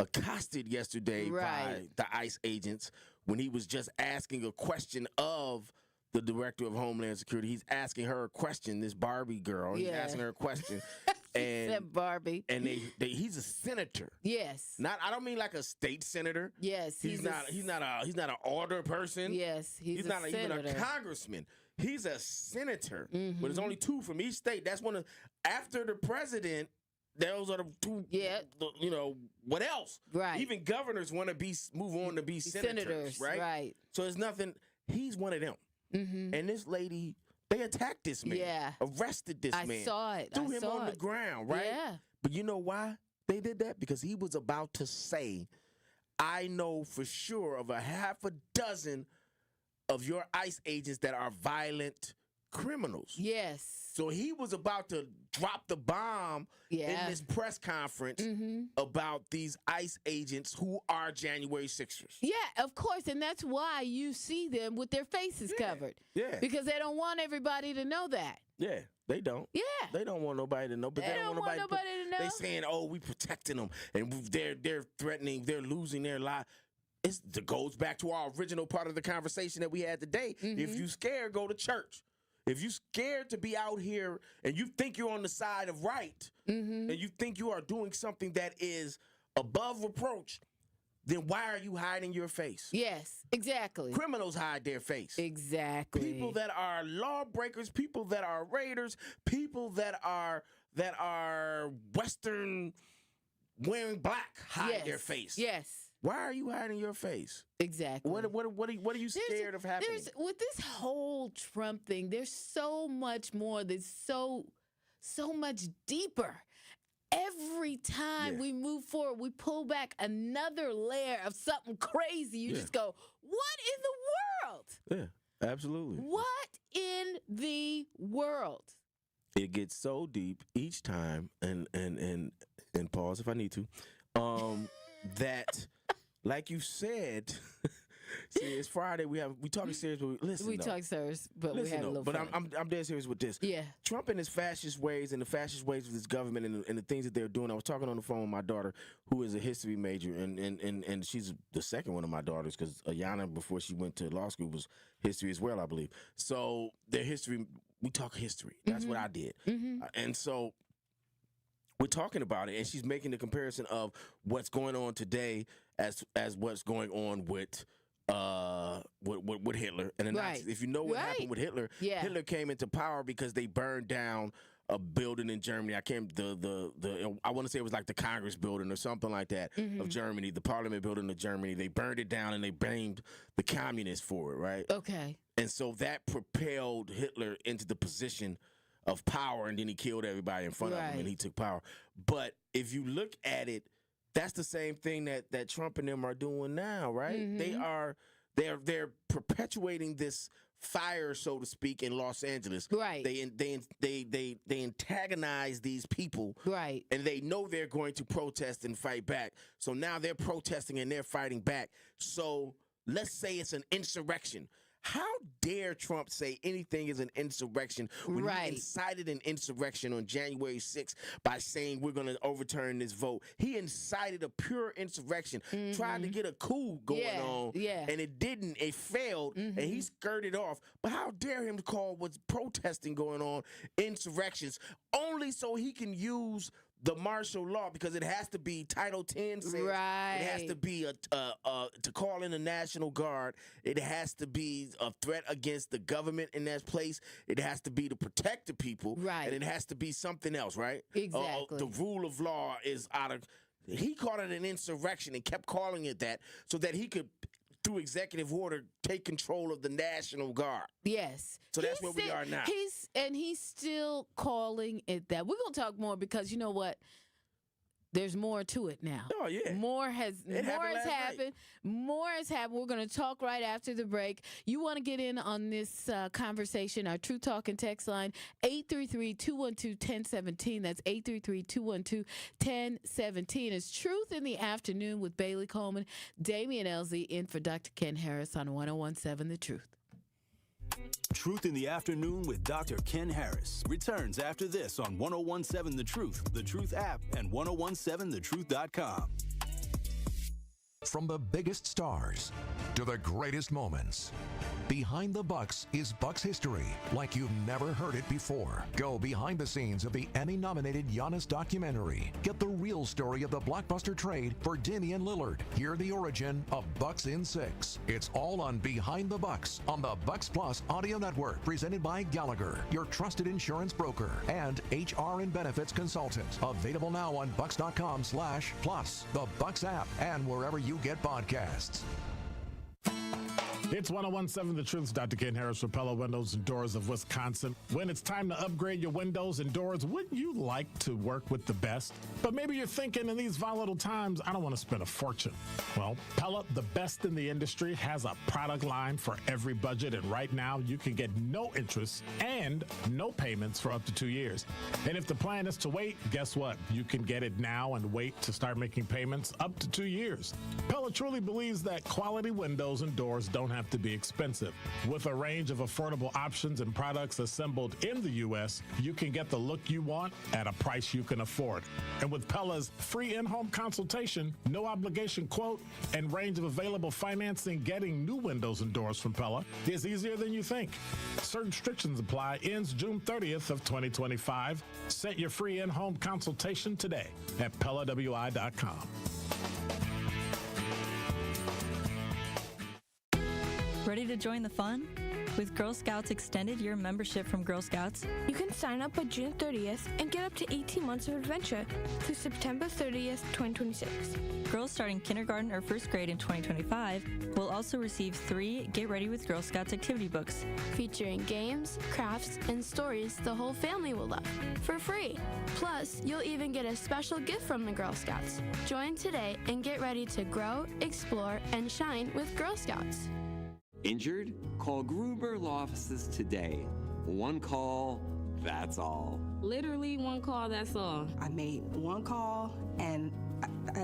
accosted yesterday by the ICE agents when he was just asking a question of the director of Homeland Security. He's asking her a question, this Barbie girl. He's asking her a question. And that Barbie. And he's a senator. Yes. I don't mean like a state senator. Yes. He's not an order person. Yes. He's not senator. Even a congressman. He's a senator. But there's only 2 from each state. That's one of after the president. Those are the 2. Yeah. What else? Right. Even governors want to move on to be senators. Right. Right. So it's nothing. He's one of them. And this lady, they attacked this man, arrested this man. I saw it. Threw him on the ground, right? Yeah. But you know why they did that? Because he was about to say, I know for sure of a half a dozen of your ICE agents that are violent criminals. Yes. So he was about to drop the bomb in this press conference about these ICE agents who are January 6ers. Yeah, of course. And that's why you see them with their faces covered. Yeah. Because they don't want everybody to know that. Yeah, they don't. Yeah. They don't want nobody to know. But they don't want nobody to know. They saying, we protecting them. And they're threatening, they're losing their life. It goes back to our original part of the conversation that we had today. If you scared, go to church. If you're scared to be out here and you think you're on the side of right and you think you are doing something that is above reproach, then why are you hiding your face? Yes, exactly. Criminals hide their face. Exactly. People that are lawbreakers, people that are raiders, people that are Western wearing black hide their face. Yes. Why are you hiding your face? Exactly. What are you scared of happening? With this whole Trump thing, there's so much more that's so much deeper. Every time we move forward, we pull back another layer of something crazy. You just go, what in the world? Yeah, absolutely. What in the world? It gets so deep each time, and pause if I need to, that... Like you said, see, it's Friday. We talking serious, but listen. We talk serious, but we have a little fun. But I'm dead serious with this. Yeah. Trump and his fascist ways and the fascist ways of his government and the things that they're doing. I was talking on the phone with my daughter, who is a history major, and she's the second one of my daughters because Ayana, before she went to law school, was history as well, I believe. So their history, we talk history. That's what I did, and so. We're talking about it, and she's making the comparison of what's going on today as what's going on with Hitler and the Nazis. If you know what happened with Hitler, Hitler came into power because they burned down a building in Germany. I want to say it was like the Congress building or something like that of Germany, the Parliament building of Germany. They burned it down and they blamed the communists for it, right? Okay. And so that propelled Hitler into the position of power, and then he killed everybody in front of him, and he took power. But if you look at it, that's the same thing that Trump and them are doing now, right? They're perpetuating this fire, so to speak, in Los Angeles. Right. They antagonize these people. Right. And they know they're going to protest and fight back. So now they're protesting and they're fighting back. So let's say it's an insurrection. How dare Trump say anything is an insurrection when he incited an insurrection on January 6th by saying we're going to overturn this vote? He incited a pure insurrection, tried to get a coup going on, and it didn't. It failed, and he skirted off. But how dare him call what's protesting going on insurrections, only so he can use the martial law, because it has to be Title 10 says it has to be to call in the National Guard. It has to be a threat against the government in that place. It has to be to protect the people, and it has to be something else, right? Exactly. The rule of law is out of. He called it an insurrection and kept calling it that so that he could, through executive order, take control of the National Guard. Yes. So that's where we are now. He's still calling it that. We're going to talk more because you know what? There's more to it now. Oh, yeah. More has happened. More has happened. We're going to talk right after the break. You want to get in on this conversation, our True Talk and text line, 833-212-1017. That's 833-212-1017. It's Truth in the Afternoon with Bailey Coleman, Damian Elzie, in for Dr. Ken Harris on 101.7 The Truth. Truth in the Afternoon with Dr. Ken Harris returns after this on 101.7 The Truth app, and 1017thetruth.com. From the biggest stars to the greatest moments, Behind the Bucks is Bucks history like you've never heard it before. Go behind the scenes of the Emmy-nominated Giannis documentary. Get the real story of the blockbuster trade for Damian Lillard. Hear the origin of Bucks in 6. It's all on Behind the Bucks on the Bucks Plus audio network, presented by Gallagher, your trusted insurance broker and HR and benefits consultant. Available now on bucks.com/plus, the Bucks app, and wherever you get podcasts. It's 1017 The Truth's Dr. Ken Harris for Pella Windows and Doors of Wisconsin. When it's time to upgrade your windows and doors, wouldn't you like to work with the best? But maybe you're thinking in these volatile times, I don't want to spend a fortune. Well, Pella, the best in the industry, has a product line for every budget, and right now you can get no interest and no payments for up to 2 years. And if the plan is to wait, guess what? You can get it now and wait to start making payments up to 2 years. Pella truly believes that quality windows and doors don't have to be expensive. With a range of affordable options and products assembled in the U.S., you can get the look you want at a price you can afford. And with Pella's free in-home consultation, no obligation quote, and range of available financing, getting new windows and doors from Pella is easier than you think. Certain restrictions apply. Ends June 30th of 2025. Set your free in-home consultation today at PellaWI.com. Ready to join the fun? With Girl Scouts Extended Year Membership from Girl Scouts, you can sign up by June 30th and get up to 18 months of adventure through September 30th, 2026. Girls starting kindergarten or first grade in 2025 will also receive 3 Get Ready with Girl Scouts activity books, featuring games, crafts, and stories the whole family will love, for free. Plus, you'll even get a special gift from the Girl Scouts. Join today and get ready to grow, explore, and shine with Girl Scouts. Injured? Call Gruber Law Offices today. One call, that's all. Literally one call, that's all. I made one call, and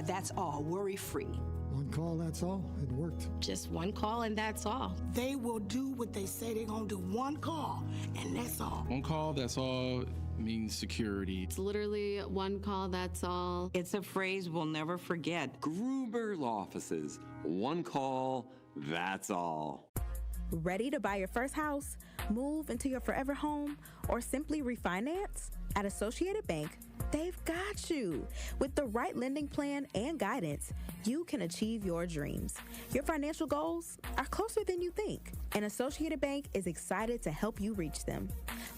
that's all, worry-free. One call, that's all. It worked. Just one call, and that's all. They will do what they say they're going to do. One call, and that's all. One call, that's all means security. It's literally one call, that's all. It's a phrase we'll never forget. Gruber Law Offices. One call, that's all. Ready to buy your first house, move into your forever home, or simply refinance? At Associated Bank, they've got you. With the right lending plan and guidance, you can achieve your dreams. Your financial goals are closer than you think, and Associated Bank is excited to help you reach them.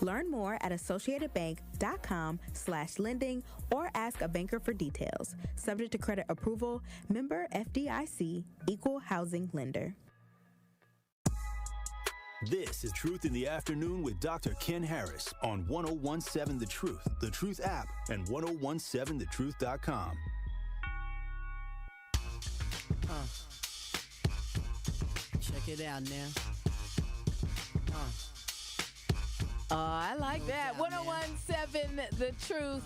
Learn more at associatedbank.com/lending or ask a banker for details. Subject to credit approval, member FDIC, equal housing lender. This is Truth in the Afternoon with Dr. Ken Harris on 1017 The Truth app, and 1017thetruth.com. Check it out now. I like that. 1017 The Truth.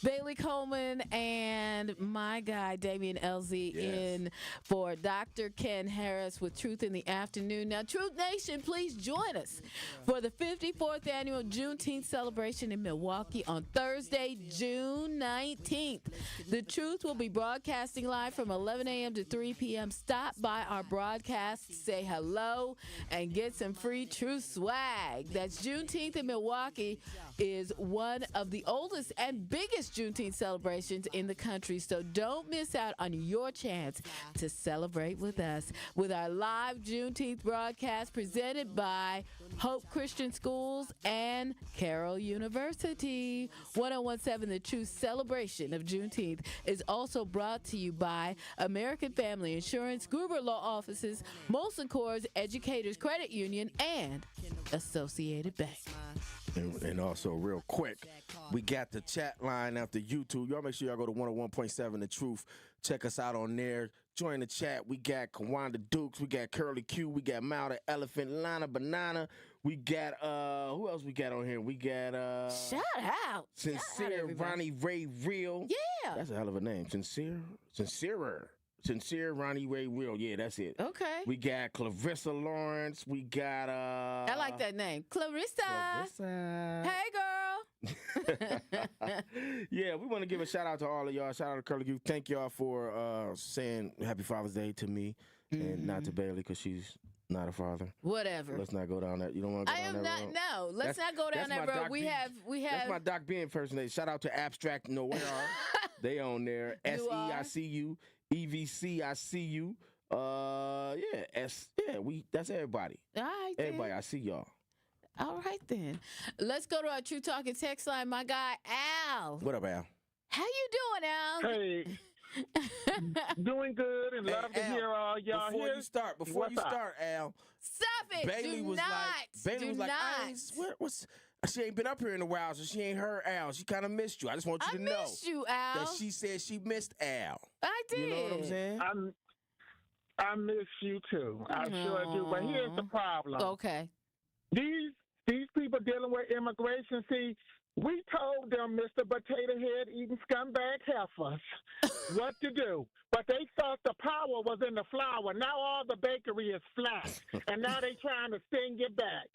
Bailey Coleman and my guy, Damian LZ, in for Dr. Ken Harris with Truth in the Afternoon. Now, Truth Nation, please join us for the 54th annual Juneteenth celebration in Milwaukee on Thursday, June 19th. The Truth will be broadcasting live from 11 a.m. to 3 p.m. Stop by our broadcast, say hello, and get some free Truth swag. That's Juneteenth in Milwaukee is one of the oldest and biggest Juneteenth celebrations in the country, so don't miss out on your chance to celebrate with us with our live Juneteenth broadcast presented by Hope Christian Schools and Carroll University. 1017 The Truth celebration of Juneteenth is also brought to you by American Family Insurance, Gruber Law Offices, Molson Coors Educators Credit Union, and Associated Bank. And also, real quick, we got the chat line after YouTube. Y'all make sure y'all go to 101.7 The Truth. Check us out on there. Join the chat. We got Kawanda Dukes. We got Curly Q. We got Mal the Elephant, Lana Banana. We got, who else we got on here? We got, shout out. Sincere Ronnie Ray Real. Yeah. That's a hell of a name. Sincere Ronnie Ray Real. Yeah, that's it. Okay. We got Clarissa Lawrence. We got I like that name. Clarissa. Hey girl. Yeah, we want to give a shout out to all of y'all. Shout out to Curly Q. Thank y'all for saying Happy Father's Day to me and not to Bailey because she's not a father. Whatever. Let's not go down that. You don't want to go down that road? No, let's not go down that road. We have. That's my Doc B impersonation. Shout out to Abstract Noir. They on there. SE, I see you. EVC, I see you. That's everybody. All right, everybody, then. I see y'all. All right, then. Let's go to our True Talking text line. My guy, Al. What up, Al? How you doing, Al? Hey. Doing good and love to hear all y'all here. Before you start, Al. Stop it. Bailey was like, she ain't been up here in a while, so she ain't heard Al. She kind of missed you. I just want you to know. I missed you, Al. That she said she missed Al. I did. You know what I'm saying? I miss you too. I sure do. But here's the problem. Okay. These people dealing with immigration, see, we told them, Mr. Potato Head eating scumbag heifers, what to do. But they thought the power was in the flour. Now all the bakery is flat. And now they trying to sting you back.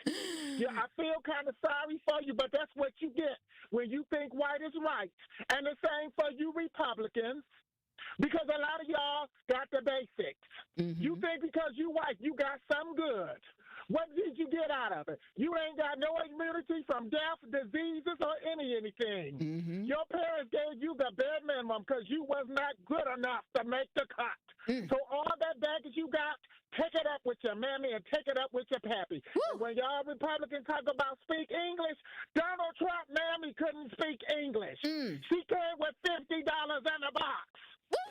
Yeah, I feel kind of sorry for you, but that's what you get when you think white is right. And the same for you Republicans. Because a lot of y'all got the basics. Mm-hmm. You think because you white, you got some good. What did you get out of it? You ain't got no immunity from death, diseases, or anything. Mm-hmm. Your parents gave you the bare minimum because you was not good enough to make the cut. So all that baggage you got, take it up with your mammy and take it up with your pappy. And when y'all Republicans talk about speak English, Donald Trump mammy couldn't speak English. She came with $50 in a box.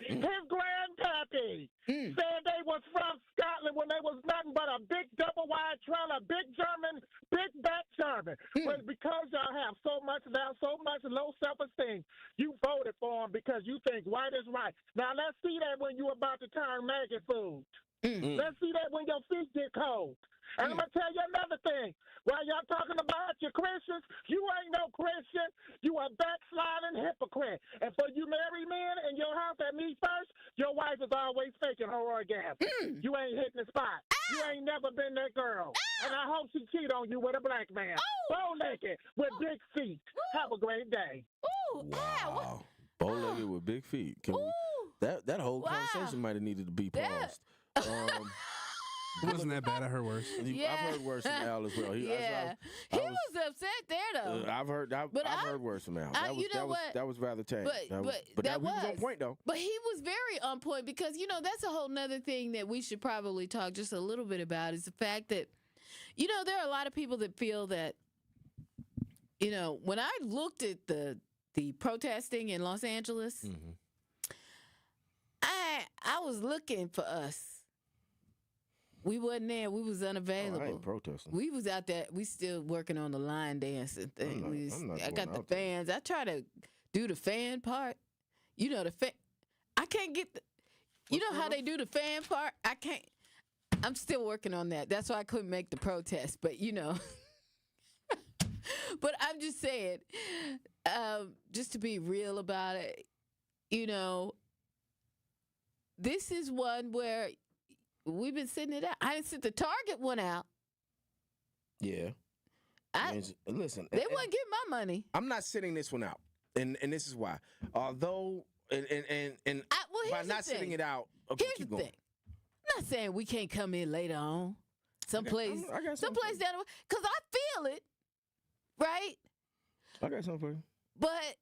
His grandpappy said they was from Scotland when they was nothing but a big double wide trailer, big German, big back German. But because y'all have so much low self-esteem, you voted for him because you think white is right. Now let's see that when you about to turn maggot food. Let's see that when your feet get cold. And I'm going to tell you another thing. While y'all talking about your Christians, you ain't no Christian. You a backsliding hypocrite. And for you married men in your house at me first, your wife is always faking her orgasm. You ain't hitting the spot. You ain't never been that girl. And I hope she cheat on you with a black man. Bow-legged with big feet. Have a great day. Wow. Bow-legged with big feet. That whole conversation might have needed to be paused. It wasn't that bad. I heard worse. I've heard worse from Al as well. He was upset there though. I've heard worse from Al. That was rather tame. But that was on point though. But he was very on point because that's a whole nother thing that we should probably talk just a little bit about is the fact that there are a lot of people that feel that when I looked at the protesting in Los Angeles, I was looking for us. We wasn't there. We was unavailable. I ain't protesting. We was out there. We still working on the line dancing thing. I got the fans. I try to do the fan part. The fan. I can't get the. How they do the fan part? I can't. I'm still working on that. That's why I couldn't make the protest. But But I'm just saying, just to be real about it, this is one where we've been sitting it out. I didn't sit the Target one out. Yeah. Listen. They wouldn't get my money. I'm not sitting this one out. And this is why. Although, by not sitting it out, okay, here's the thing. I'm not saying we can't come in later on. Someplace down the way. Because I feel it, right? I got something for you. But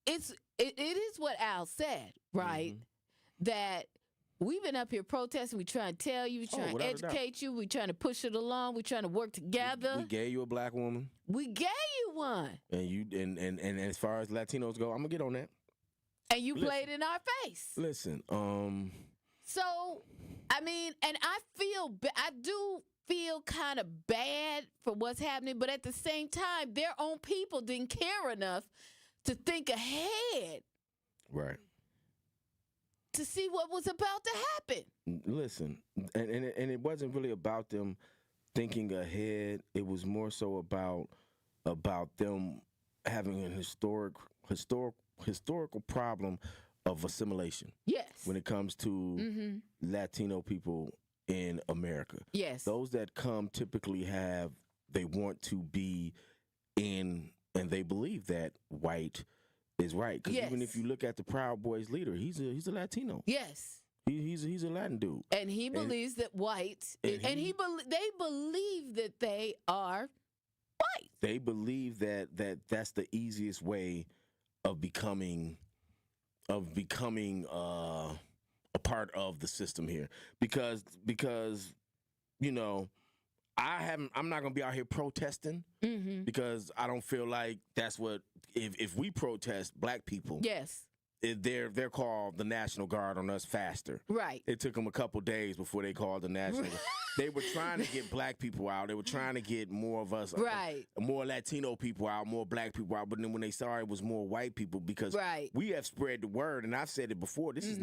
it is what Al said, right? Mm-hmm. That we've been up here protesting. We trying to tell you. We trying to educate you. We trying to push it along. We trying to work together. We gave you a black woman. We gave you one. And you and as far as Latinos go, I'm gonna get on that. And you played in our face. Listen. So, I mean, and I do feel kind of bad for what's happening, but at the same time, their own people didn't care enough to think ahead. Right. To see what was about to happen. Listen, and it wasn't really about them thinking ahead. It was more so about them having an historical problem of assimilation. Yes. When it comes to Latino people in America. Yes. Those that come typically they want to be in, and they believe that white is right. Because even if you look at the Proud Boys leader, he's a Latino. Yes. He's a Latin dude. And he believes that white, they believe that they are white. They believe that's the easiest way of becoming a part of the system here. Because I'm not gonna be out here protesting because I don't feel like that's what if we protest black people. Yes. They're called the National Guard on us faster. Right. It took them a couple days before they called the National Guard. They were trying to get black people out. They were trying to get more of us, more Latino people out, more black people out. But then when they saw it was more white people, because we have spread the word, and I've said it before, this is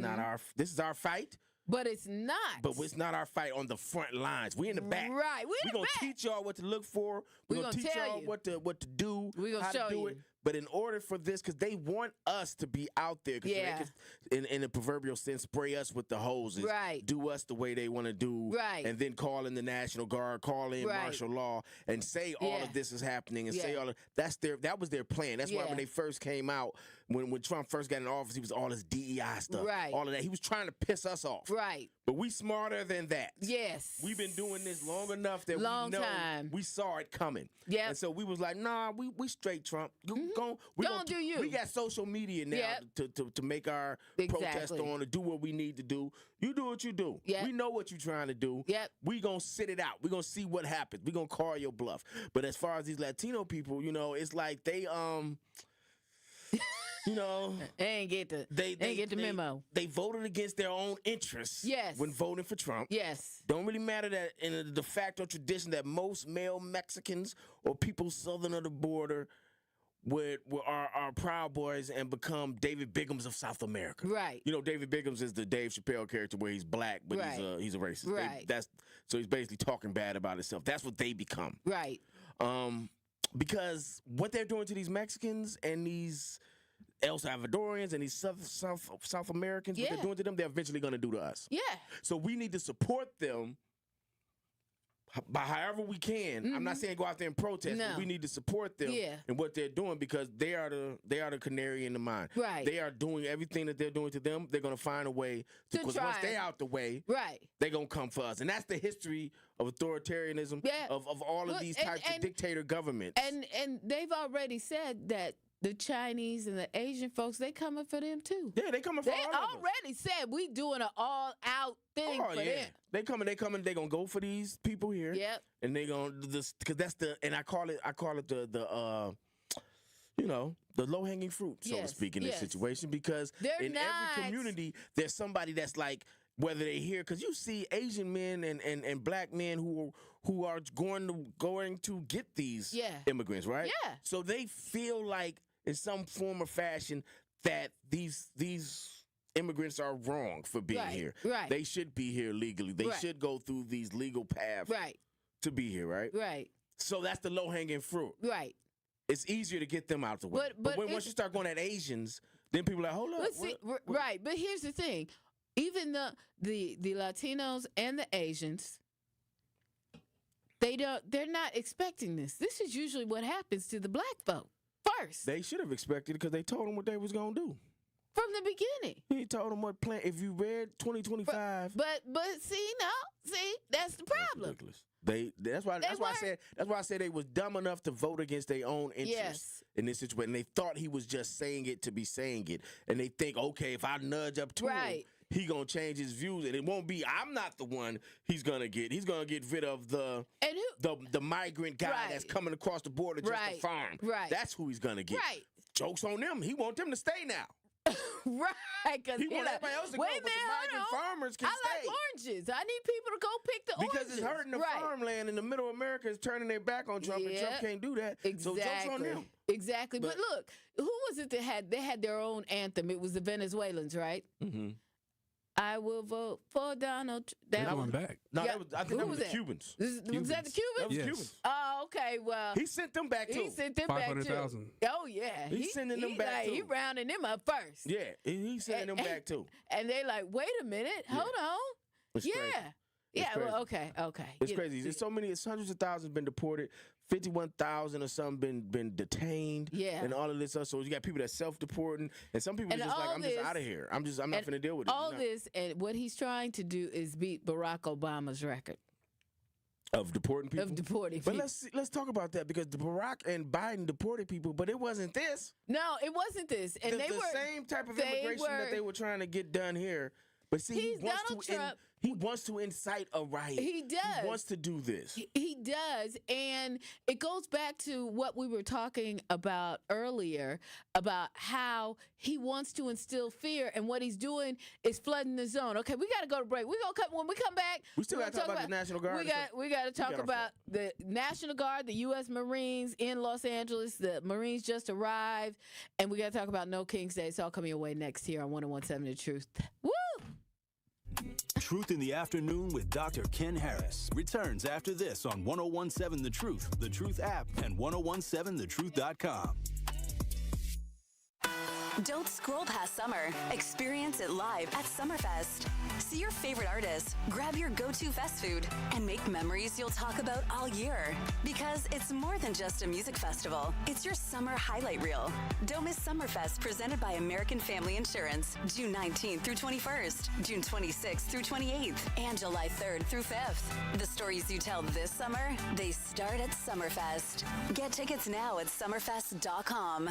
our fight. But it's not. But it's not our fight on the front lines. We in the back. Right. We're going to teach y'all what to look for. We're going to teach y'all what to do, how to do it. But in order for this, because they want us to be out there, because they can, in a proverbial sense, spray us with the hoses, do us the way they want to do, and then call in the National Guard, call in martial law, and say all of this is happening, and say all of that was their plan. That's why when they first came out, when Trump first got in office, he was all this DEI stuff, all of that. He was trying to piss us off, but we smarter than that. Yes, we've been doing this long enough that we know we saw it coming. Yeah, and so we was like, nah, we straight Trump. We got social media now to make our protest on, to do what we need to do. You do what you do. We know what you're trying to do. We gonna sit it out. We gonna see what happens. We gonna call your bluff. But as far as these Latino people, it's like they they ain't get the memo. They voted against their own interests. Yes. When voting for Trump. Yes. Don't really matter that in the de facto tradition that most male Mexicans or people southern of the border are Proud Boys and become David Biggums of South America. Right. David Biggums is the Dave Chappelle character where he's black, but he's a racist. Right. So he's basically talking bad about himself. That's what they become. Right. Because what they're doing to these Mexicans and these El Salvadorians and these South Americans, what they're doing to them, they're eventually going to do to us. Yeah. So we need to support them by however we can. I'm not saying go out there and protest, but we need to support them in what they're doing, because they are the canary in the mine. Right. They are doing everything that they're doing to them. They're going to find a way to, because once they're out the way, they're going to come for us. And that's the history of authoritarianism, of all of these types of dictator governments. And they've already said that the Chinese and the Asian folks, they coming for them too. Yeah, they coming for all of us. They already said we doing an all-out thing for them. They coming. They gonna go for these people here. Yep. And they gonna because that's and I call it the low-hanging fruit, so to speak, in this situation, because every community there's somebody that's like, whether they hear, because you see Asian men and black men who are going to get these immigrants, right? Yeah. So they feel like in some form or fashion that these immigrants are wrong for being here. Right. They should be here legally. They should go through these legal paths to be here, right? Right. So that's the low-hanging fruit. Right. it's easier to get them out the way. But once you start going at Asians, then people are like, hold up. Right, but here's the thing. Even the Latinos and the Asians, they're not expecting this. This is usually what happens to the black folk first. They should have expected it because they told them what they was going to do. From the beginning. He told them what plan. If you read 2025. But see, that's the problem. That's why I said they was dumb enough to vote against their own interests in this situation. They thought he was just saying it to be saying it. And they think, okay, if I nudge up to him, he gonna change his views, and it won't be. I'm not the one he's gonna get. He's gonna get rid of the migrant guy that's coming across the border just to farm. Right. That's who he's gonna get. Right. Jokes on them. He want them to stay now. Right, because he want everybody else to go, but the migrant farmers can stay. I like oranges. I need people to go pick the oranges. Because it's hurting the farmland, and the middle America is turning their back on Trump, and Trump can't do that. Exactly. So jokes on them. Exactly. But look, who was it that had their own anthem? It was the Venezuelans, right? Mm-hmm. I will vote for Donald Trump. They're going back. No, I think that was the Cubans. Was that the Cubans? That was Cubans. Oh, okay. Well, he sent them back too. He sent them back too. 500,000. Oh yeah, he's sending them back too. He rounding them up first. Yeah, he's sending them back too. And they like, wait a minute, hold on. It's crazy. Yeah. Crazy. Well, okay. It's crazy. There's so many. It's hundreds of thousands been deported. 51,000 or something been detained. Yeah. And all of this stuff. So you got people that self-deporting, and some people are just like, I'm just out of here. I'm not finna deal with it. All this, and what he's trying to do is beat Barack Obama's record. Of deporting people? Of deporting people. But let's talk about that, because the Barack and Biden deported people, but it wasn't this. No, it wasn't this. And the same type of immigration that they were trying to get done here. But see, he wants to incite a riot. He does. He wants to do this. He does. And it goes back to what we were talking about earlier, about how he wants to instill fear, and what he's doing is flooding the zone. Okay, we got to go to break. We're going to cut when we come back. We still got to talk about the National Guard. We got to talk about the National Guard, the U.S. Marines in Los Angeles. The Marines just arrived. And we got to talk about No King's Day. It's all coming your way next here on 101.7 The Truth. Woo! Truth in the Afternoon with Dr. Ken Harris returns after this on 101.7 The Truth, The Truth app, and 1017thetruth.com. Don't scroll past summer. Experience it live at Summerfest. See your favorite artists, grab your go-to fast food, and make memories you'll talk about all year. Because it's more than just a music festival. It's your summer highlight reel. Don't miss Summerfest, presented by American Family Insurance, June 19th through 21st, June 26th through 28th, and July 3rd through 5th. The stories you tell this summer, they start at Summerfest. Get tickets now at summerfest.com.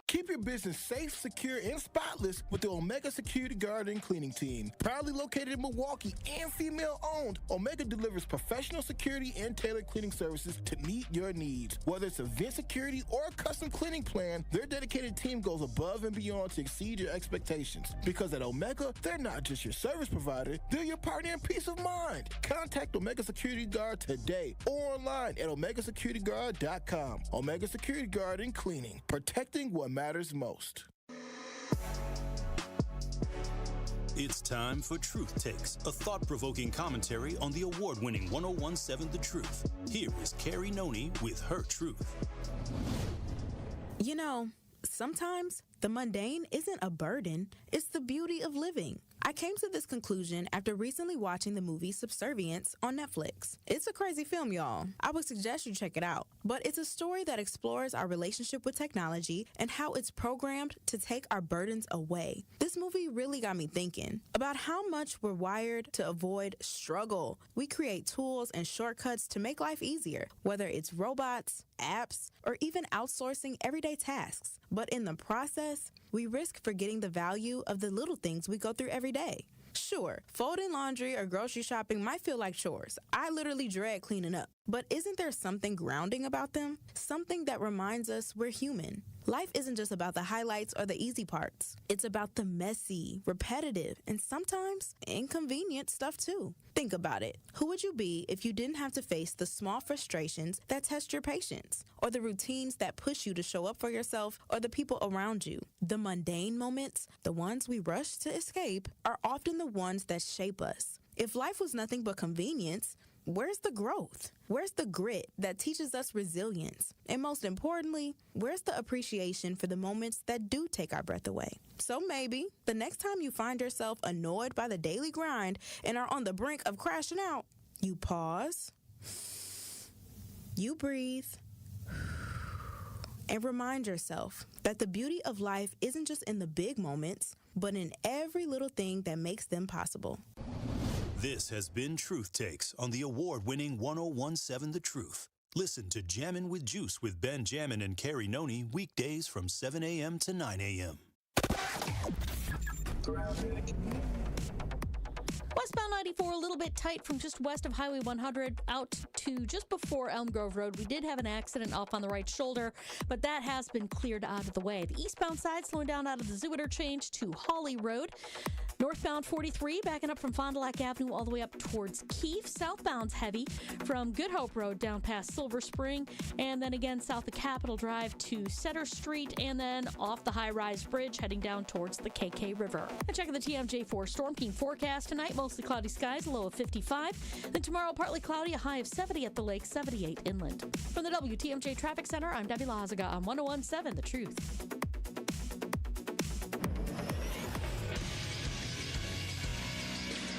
Keep your business safe, secure, and spotless with the Omega Security Guard and Cleaning Team. Proudly located in Milwaukee and female-owned, Omega delivers professional security and tailored cleaning services to meet your needs. Whether it's event security or a custom cleaning plan, their dedicated team goes above and beyond to exceed your expectations. Because at Omega, they're not just your service provider, they're your partner in peace of mind. Contact Omega Security Guard today or online at OmegaSecurityGuard.com. Omega Security Guard and Cleaning, protecting what matters most. It's time for Truth Takes, a thought-provoking commentary on the award-winning 101.7 The Truth. Here is Carrie Noni with her truth. You know, sometimes the mundane isn't a burden, it's the beauty of living. I came to this conclusion after recently watching the movie Subservience on Netflix. It's a crazy film, y'all. I would suggest you check it out. But it's a story that explores our relationship with technology and how it's programmed to take our burdens away. This movie really got me thinking about how much we're wired to avoid struggle. We create tools and shortcuts to make life easier, whether it's robots, apps, or even outsourcing everyday tasks. But in the process, we risk forgetting the value of the little things we go through every day. Sure, folding laundry or grocery shopping might feel like chores. I literally dread cleaning up. But isn't there something grounding about them? Something that reminds us we're human. Life isn't just about the highlights or the easy parts. It's about the messy, repetitive, and sometimes inconvenient stuff too. Think about it. Who would you be if you didn't have to face the small frustrations that test your patience, or the routines that push you to show up for yourself or the people around you? The mundane moments, the ones we rush to escape, are often the ones that shape us. If life was nothing but convenience, where's the growth? Where's the grit that teaches us resilience? And most importantly, where's the appreciation for the moments that do take our breath away? So maybe the next time you find yourself annoyed by the daily grind and are on the brink of crashing out, you pause, you breathe, and remind yourself that the beauty of life isn't just in the big moments, but in every little thing that makes them possible. This has been Truth Takes on the award-winning 1017 The Truth. Listen to Jammin' with Juice with Ben Jammin and Carrie Noni weekdays from 7 a.m. to 9 a.m. Westbound 94 a little bit tight from just west of Highway 100 out to just before Elm Grove Road. We did have an accident off on the right shoulder, but that has been cleared out of the way. The eastbound side slowing down out of the Zoo Interchange to Hawley Road. Northbound 43 backing up from Fond du Lac Avenue all the way up towards Keefe. Southbound's heavy from Good Hope Road down past Silver Spring, and then again south of Capitol Drive to Center Street, and then off the high-rise bridge heading down towards the KK River. And checking the TMJ4 Storm King forecast tonight, mostly cloudy skies, a low of 55. Then tomorrow, partly cloudy, a high of 70 at the lake, 78 inland. From the WTMJ Traffic Center, I'm Debbie Lazaga on 1017 The Truth.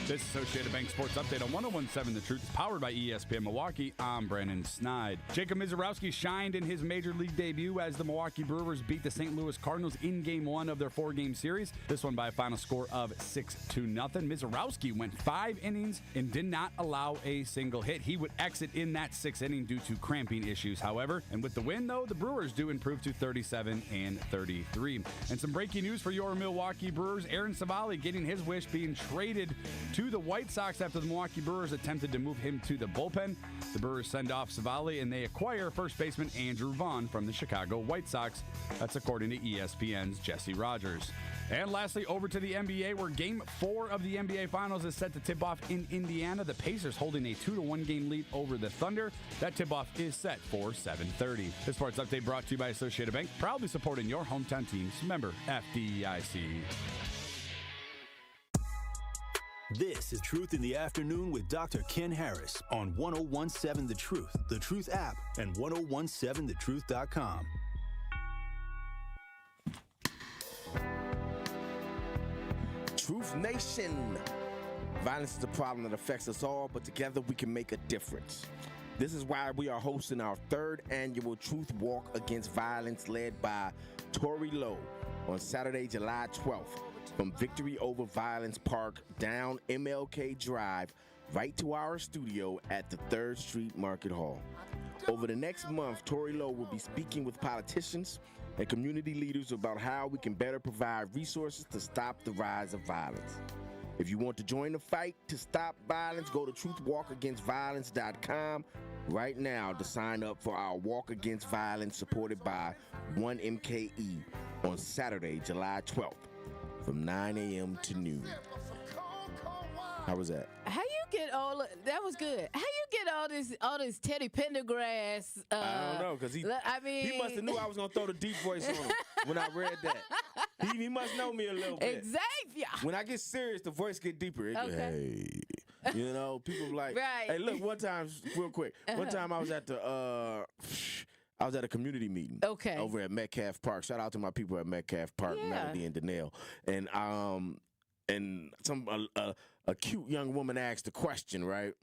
This Associated Bank Sports Update on 1017 The Truth is powered by ESPN Milwaukee. I'm Brandon Snide. Jacob Mizorowski shined in his Major League debut as the Milwaukee Brewers beat the St. Louis Cardinals in Game 1 of their 4-game series. This one by a final score of 6-0. Mizorowski went 5 innings and did not allow a single hit. He would exit in that 6th inning due to cramping issues, however. And with the win, though, the Brewers do improve to 37-33. And some breaking news for your Milwaukee Brewers. Aaron Savali getting his wish, being traded to the White Sox after the Milwaukee Brewers attempted to move him to the bullpen. The Brewers send off Savali and they acquire first baseman Andrew Vaughn from the Chicago White Sox. That's according to ESPN's Jesse Rogers. And lastly, over to the NBA, where Game 4 of the NBA Finals is set to tip off in Indiana. The Pacers holding a 2-1 game lead over the Thunder. That tip-off is set for 7:30. This sports update brought to you by Associated Bank, proudly supporting your hometown teams. Member FDIC. This is Truth in the Afternoon with Dr. Ken Harris on 1017 The Truth app, and 1017thetruth.com. Truth Nation. Violence is a problem that affects us all, but together we can make a difference. This is why we are hosting our 3rd annual Truth Walk Against Violence, led by Tory Lowe, on Saturday, July 12th. From Victory Over Violence Park down MLK Drive right to our studio at the 3rd Street Market Hall. Over the next month, Tory Lowe will be speaking with politicians and community leaders about how we can better provide resources to stop the rise of violence. If you want to join the fight to stop violence, go to truthwalkagainstviolence.com right now to sign up for our Walk Against Violence supported by 1MKE on Saturday, July 12th. From 9 a.m. to noon. How was that? How you get all that was good. How you get all this Teddy Pendergrass? I don't know, because he must have knew I was gonna throw the deep voice on him when I read that. He must know me a little bit. Xavier. When I get serious, the voice get deeper. Okay. Hey, you know, people like, right. Hey, look, one time, real quick. One time I was at a community meeting. Okay. Over at Metcalf Park. Shout out to my people at Metcalf Park, Yeah. Melody and Danelle. And a cute young woman asked a question, right?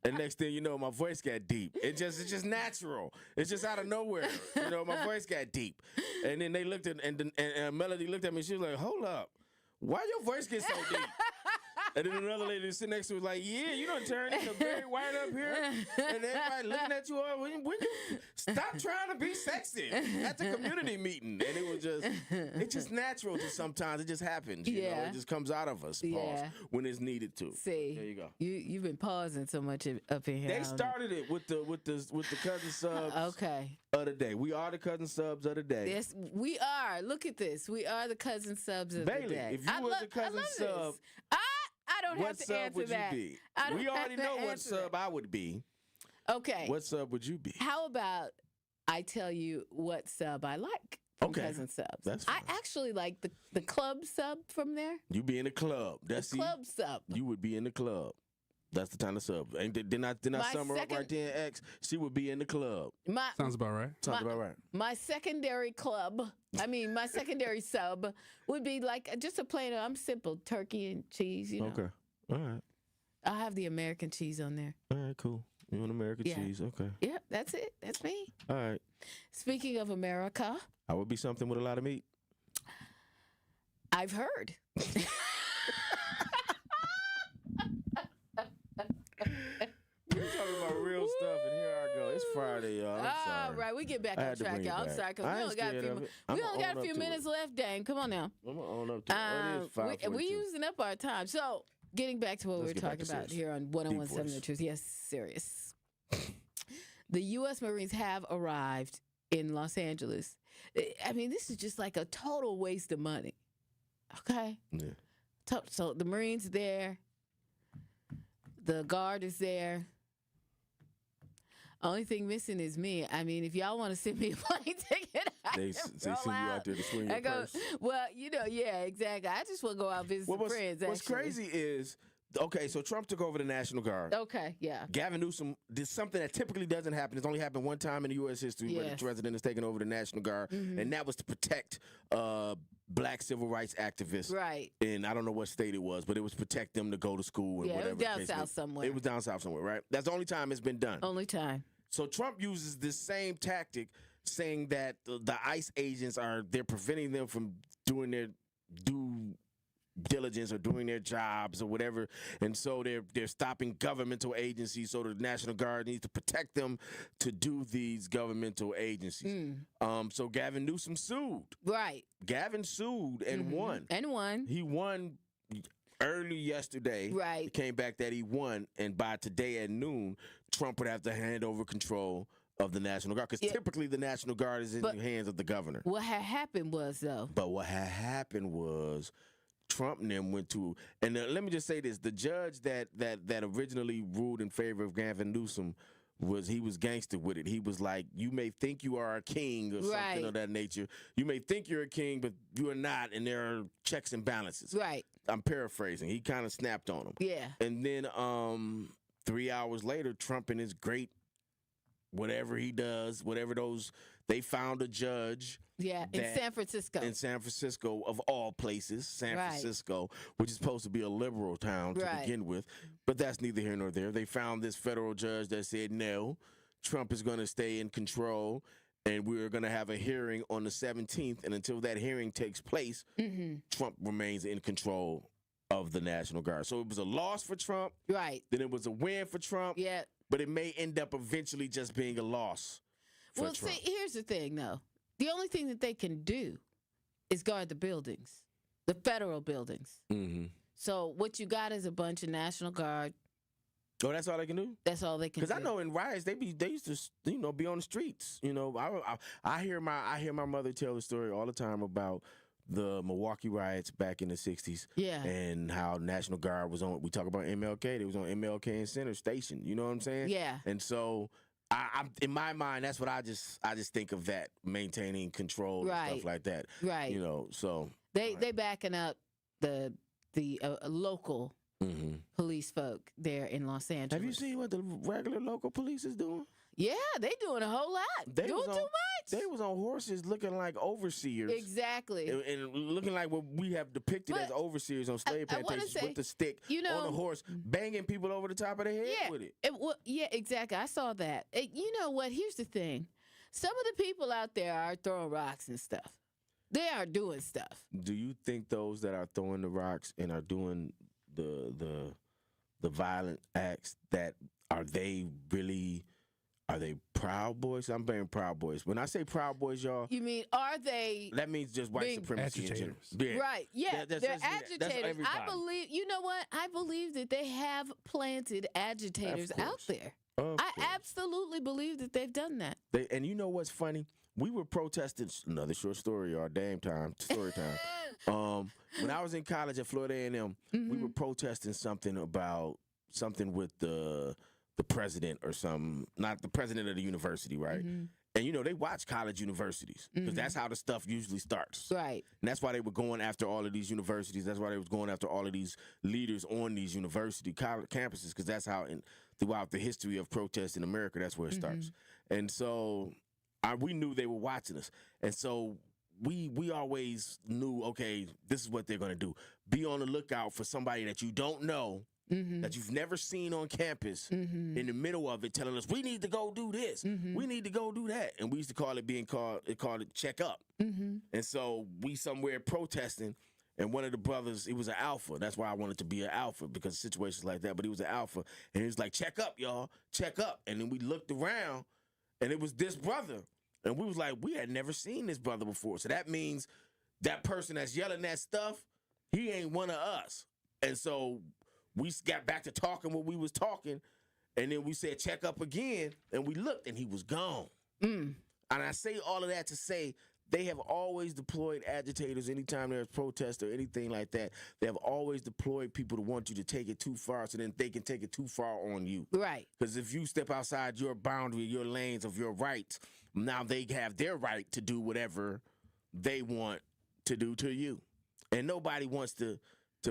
And next thing you know, my voice got deep. It's just natural. It's just out of nowhere. You know, my voice got deep. And then they looked at, and Melody looked at me. She was like, "Hold up, why your voice get so deep?" And then another lady sitting next to me was like, "Yeah, you done turned into Barry White up here." And everybody looking at you, when you stop trying to be sexy at the community meeting. And it was it's just natural to sometimes. It just happens. You know? It just comes out of us, pause, when it's needed to. See, there you go. You've been pausing so much up in here. They started it with the cousin subs. Okay. Of the day. We are the cousin subs of the day. Yes, we are. Look at this. We are the cousin subs of Bailey, the day. if you was the cousin sub, I don't what have to sub answer would that. you be? I don't We already have to know what answer sub that. I would be. Okay. What sub would you be? How about I tell you what sub I like from Okay. cousin subs? That's I actually like the club sub from there. You be in the club. That's the club sub. You would be in the club. That's the time to sub. Didn't I sum her up right there, X? She would be in the club. Sounds about right. Sounds about right. My secondary my secondary sub would be like just a plain, I'm simple, turkey and cheese, you know. Okay. All right. I'll have the American cheese on there. All right, cool. You want American cheese? Okay. Yeah, that's it. That's me. All right. Speaking of America. I would be something with a lot of meat. I've heard. We're talking about real stuff, and here I go. It's Friday, y'all. I'm sorry. All right, we get back on track, y'all. I'm sorry, because we only got a few minutes left, Dang. Come on now. I'm going to own up to it. It is 5:42. We're using up our time. So, getting back to what we were talking about here on 101.7 The Truth. Yes, serious. The U.S. Marines have arrived in Los Angeles. I mean, this is just like a total waste of money. Okay? Yeah. So, the Marines are there. The Guard is there. Only thing missing is me. I mean, if y'all want to send me a plane ticket, they send you out there to swing your purse. Well, yeah, exactly. I just want to go out and visit some friends. What's crazy is, so Trump took over the National Guard. Okay, yeah. Gavin Newsom did something that typically doesn't happen. It's only happened one time in the U.S. history where the president has taken over the National Guard, and that was to protect black civil rights activists. Right. And I don't know what state it was, but it was protect them to go to school and whatever. It was down south somewhere. It was down south somewhere, right? That's the only time it's been done. Only time. So Trump uses this same tactic, saying that the ICE agents they're preventing them from doing their due diligence or doing their jobs or whatever, and so they're stopping governmental agencies. So the National Guard needs to protect them to do these governmental agencies. So Gavin Newsom sued. Right. Gavin sued and won. And won. He won early yesterday. Right. It came back that he won, and by today at noon, Trump would have to hand over control of the National Guard, because typically the National Guard is in the hands of the governor. What had happened was, though. But what had happened was Trump and them went to, and let me just say this: the judge that originally ruled in favor of Gavin Newsom was gangster with it. He was like, you may think you are a king or something of that nature. You may think you're a king, but you are not, and there are checks and balances. Right. I'm paraphrasing. He kind of snapped on him. Yeah. And then 3 hours later, Trump and his great whatever he does, they found a judge. Yeah, in San Francisco. In San Francisco, of all places, San Francisco, which is supposed to be a liberal town to begin with. But that's neither here nor there. They found this federal judge that said, no, Trump is going to stay in control, and we're going to have a hearing on the 17th. And until that hearing takes place, Trump remains in control of the National Guard. So it was a loss for Trump. Right. Then it was a win for Trump. Yeah. But it may end up eventually just being a loss for Trump. See, here's the thing, though. The only thing that they can do is guard the buildings, the federal buildings. So what you got is a bunch of National Guard. Oh, that's all they can do? That's all they can do. Because I know in riots, they used to, be on the streets. I hear my mother tell the story all the time about the Milwaukee riots back in the 60s. Yeah. And how National Guard was on, we talk about MLK, they was on MLK and Center Station. You know what I'm saying? Yeah. And so I in my mind, that's what I just think of, that maintaining control and stuff like that. Right. So they backing up the local police folk there in Los Angeles. Have you seen what the regular local police is doing? Yeah, they doing a whole lot. Doing too much. They was on horses looking like overseers. Exactly. And looking like what we have depicted as overseers on slave plantations, with the stick on the horse, banging people over the top of the head with it. Yeah, exactly. I saw that. You know what? Here's the thing. Some of the people out there are throwing rocks and stuff. They are doing stuff. Do you think those that are throwing the rocks and are doing the violent acts, are they Proud Boys? I'm saying Proud Boys. When I say Proud Boys, y'all, you mean, are they? That means just white supremacy in general. Yeah. Right. Yeah, they're agitators. That's I believe. You know what? I believe that they have planted agitators out there. I absolutely believe that they've done that. And you know what's funny? We were protesting. Another short story, or story time. When I was in college at Florida A&M, we were protesting something with the president or something, not the president of the university, right? And, they watch college universities because that's how the stuff usually starts. Right. And that's why they were going after all of these universities. That's why they was going after all of these leaders on these university campuses because that's how throughout the history of protests in America, that's where it starts. And so we knew they were watching us. And so we always knew, okay, this is what they're going to do. Be on the lookout for somebody that you don't know, that you've never seen on campus in the middle of it telling us, we need to go do this. We need to go do that. And we used to call it check up. And so we somewhere protesting, and one of the brothers, he was an alpha. That's why I wanted to be an alpha, because of situations like that. But he was an alpha. And he was like, check up, y'all. Check up. And then we looked around, and it was this brother. And we was like, we had never seen this brother before. So that means that person that's yelling that stuff, he ain't one of us. And so we got back to talking what we was talking, and then we said, check up again, and we looked, and he was gone. And I say all of that to say they have always deployed agitators anytime there's protest or anything like that. They have always deployed people to want you to take it too far so then they can take it too far on you. Right. Because if you step outside your boundary, your lanes of your rights, now they have their right to do whatever they want to do to you. And nobody wants to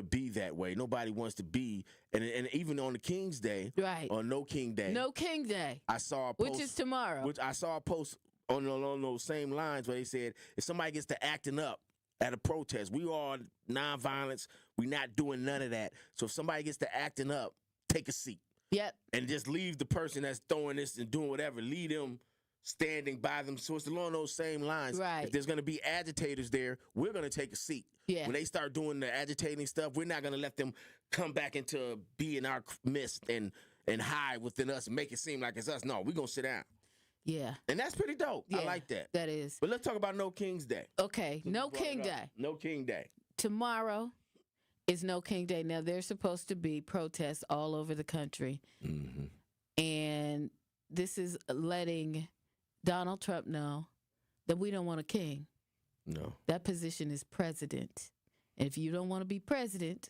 be that way. Nobody wants to be, and even on the King's Day, right, or No King Day. No King Day. I saw a post, which is tomorrow. Which I saw a post on those same lines where they said, if somebody gets to acting up at a protest, we are nonviolence. We're not doing none of that. So if somebody gets to acting up, take a seat. Yep. And just leave the person that's throwing this and doing whatever, leave them standing by them. So it's along those same lines. Right. If there's going to be agitators there, we're going to take a seat. Yeah. When they start doing the agitating stuff, we're not going to let them come back into be in our midst and hide within us and make it seem like it's us. No, we're going to sit down. Yeah. And that's pretty dope. Yeah, I like that. That is. But let's talk about No King's Day. Okay. No King Day. No King Day. Tomorrow is No King Day. Now, there's supposed to be protests all over the country. And this is letting Donald Trump know that we don't want a king. No. That position is president. And if you don't want to be president,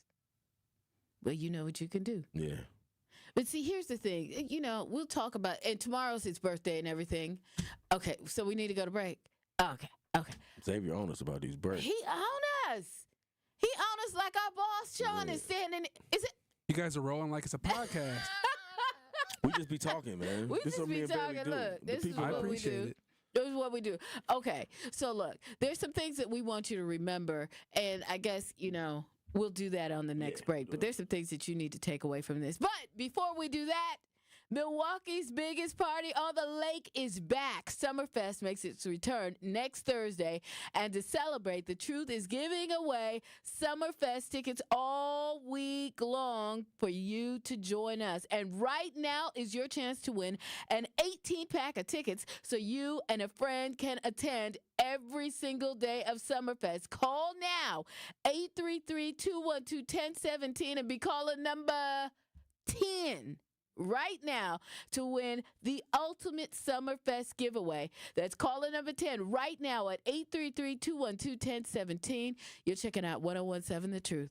well, you know what you can do. Yeah. But see, here's the thing. We'll talk about, and tomorrow's his birthday and everything. Okay, so we need to go to break. Okay. Xavier on us about these breaks. He on us. He on us like our boss, Sean, is standing. Is it? You guys are rolling like it's a podcast. We just be talking, man. We just be talking. Look, this is what we do. This is what we do. Okay, so look, there's some things that we want you to remember, and I guess, we'll do that on the next break. But there's some things that you need to take away from this. But before we do that, Milwaukee's biggest party on the lake is back. Summerfest makes its return next Thursday. And to celebrate, The Truth is giving away Summerfest tickets all week long for you to join us. And right now is your chance to win an 18-pack of tickets so you and a friend can attend every single day of Summerfest. Call now, 833-212-1017, and be caller number 10. Right now to win the ultimate Summerfest giveaway. That's caller number 10 right now at 833-212-1017. You're checking out 1017 The Truth.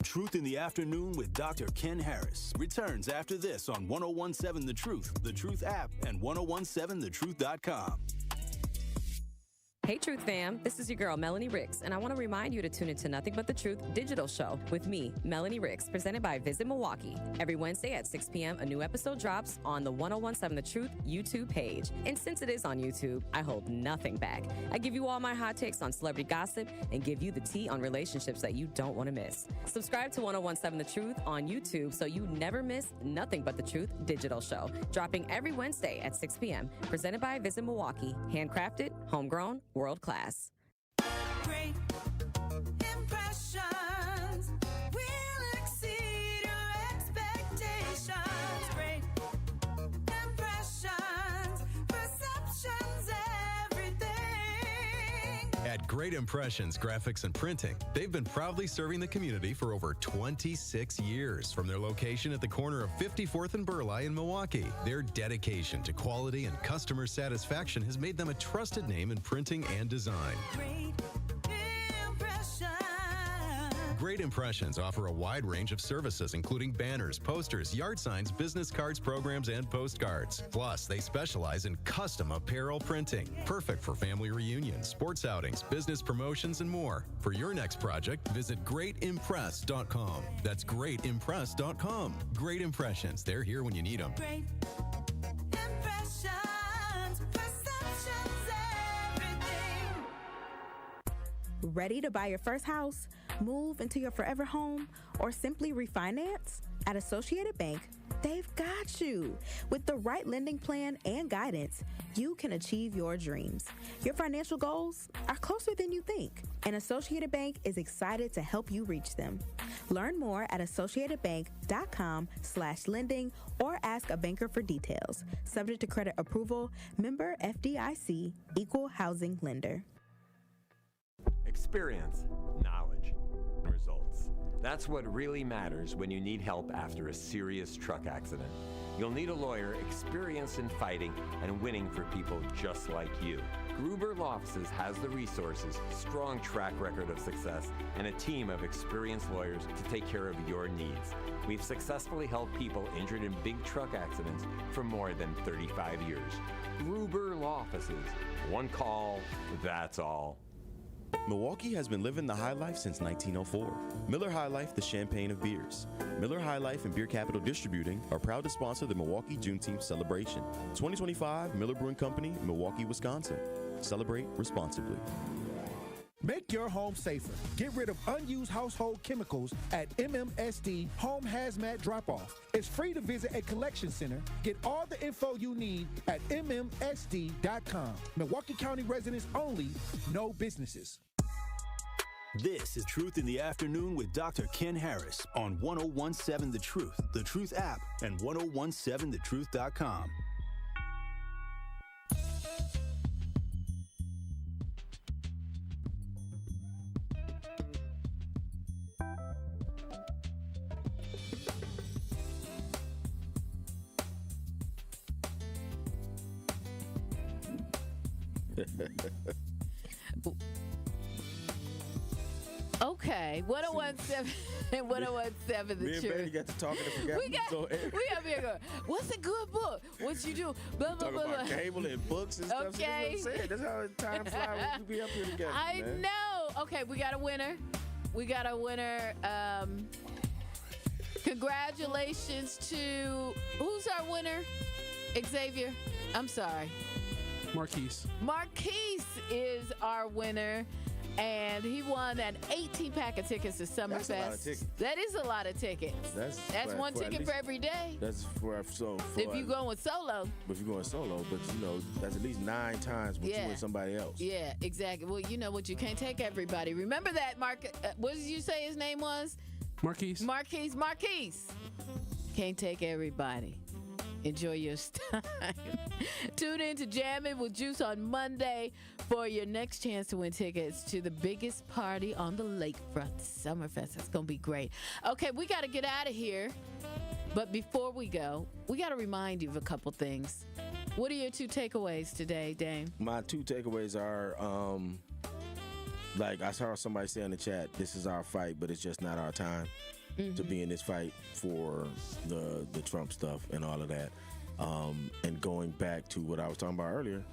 Truth in the Afternoon with Dr. Ken Harris returns after this on 1017 The Truth, The Truth app, and 1017thetruth.com. Hey, Truth fam. This is your girl, Melanie Ricks, and I want to remind you to tune into Nothing But the Truth digital show with me, Melanie Ricks, presented by Visit Milwaukee. Every Wednesday at 6 p.m., a new episode drops on the 1017 The Truth YouTube page. And since it is on YouTube, I hold nothing back. I give you all my hot takes on celebrity gossip and give you the tea on relationships that you don't want to miss. Subscribe to 1017 The Truth on YouTube so you never miss Nothing But the Truth digital show, dropping every Wednesday at 6 p.m., presented by Visit Milwaukee. Handcrafted, homegrown, world class. Great impressions will exceed your expectations. Great impressions, perceptions, everything. At Great Impressions Graphics and Printing, they've been proudly serving the community for over 26 years. From their location at the corner of 54th and Burleigh in Milwaukee, their dedication to quality and customer satisfaction has made them a trusted name in printing and design. Great impressions. Great Impressions offer a wide range of services, including banners, posters, yard signs, business cards, programs, and postcards. Plus, they specialize in custom apparel printing, perfect for family reunions, sports outings, business promotions, and more. For your next project, visit greatimpress.com. That's greatimpress.com. Great Impressions. They're here when you need them. Great impressions, perceptions, everything. Ready to buy your first house, move into your forever home, or simply refinance? At Associated Bank, they've got you. With the right lending plan and guidance, you can achieve your dreams. Your financial goals are closer than you think, and Associated Bank is excited to help you reach them. Learn more at associatedbank.com/lending or ask a banker for details. Subject to credit approval, member FDIC, equal housing lender. Experience, knowledge, results. That's what really matters when you need help after a serious truck accident. You'll need a lawyer experienced in fighting and winning for people just like you. Gruber Law Offices has the resources, strong track record of success, and a team of experienced lawyers to take care of your needs. We've successfully helped people injured in big truck accidents for more than 35 years. Gruber Law Offices. One call, that's all. Milwaukee has been living the high life since 1904. Miller High Life, the champagne of beers. Miller High Life and Beer Capital Distributing are proud to sponsor the Milwaukee Juneteenth celebration. 2025 Miller Brewing Company, Milwaukee, Wisconsin. Celebrate responsibly. Make your home safer. Get rid of unused household chemicals at MMSD Home Hazmat Drop-Off. It's free to visit a collection center. Get all the info you need at MMSD.com. Milwaukee County residents only, no businesses. This is Truth in the Afternoon with Dr. Ken Harris on 1017 The Truth app, and 1017thetruth.com. Okay, 1017, 1017 The Me and Truth. Betty got to talking and forgot We up here going, what's a good book? What you do? Blah, blah, Talking blah, about blah. cable and books and stuff. Okay. See, that's what I'm saying. That's how time flies when we be up here together. I man. know. Okay, we got a winner. Congratulations to, who's our winner? Xavier? I'm sorry. Marquise. Marquise is our winner. And he won an 18-pack of tickets to Summerfest. That's a lot of tickets. That is a lot of tickets. That's one ticket for every day. That's for if you're going solo. If you're going solo, but that's at least 9 times what you and somebody else. Yeah, exactly. Well, you know what? You can't take everybody. Remember that, Mark. What did you say his name was? Marquise. Marquise. Can't take everybody. Enjoy your time. Tune in to Jammin' with Juice on Monday for your next chance to win tickets to the biggest party on the lakefront, Summerfest. It's going to be great. Okay, we got to get out of here. But before we go, we got to remind you of a couple things. What are your 2 takeaways today, Dame? My 2 takeaways are, like I saw somebody say in the chat, this is our fight, but it's just not our time. To be in this fight for the Trump stuff and all of that. And going back to what I was talking about earlier,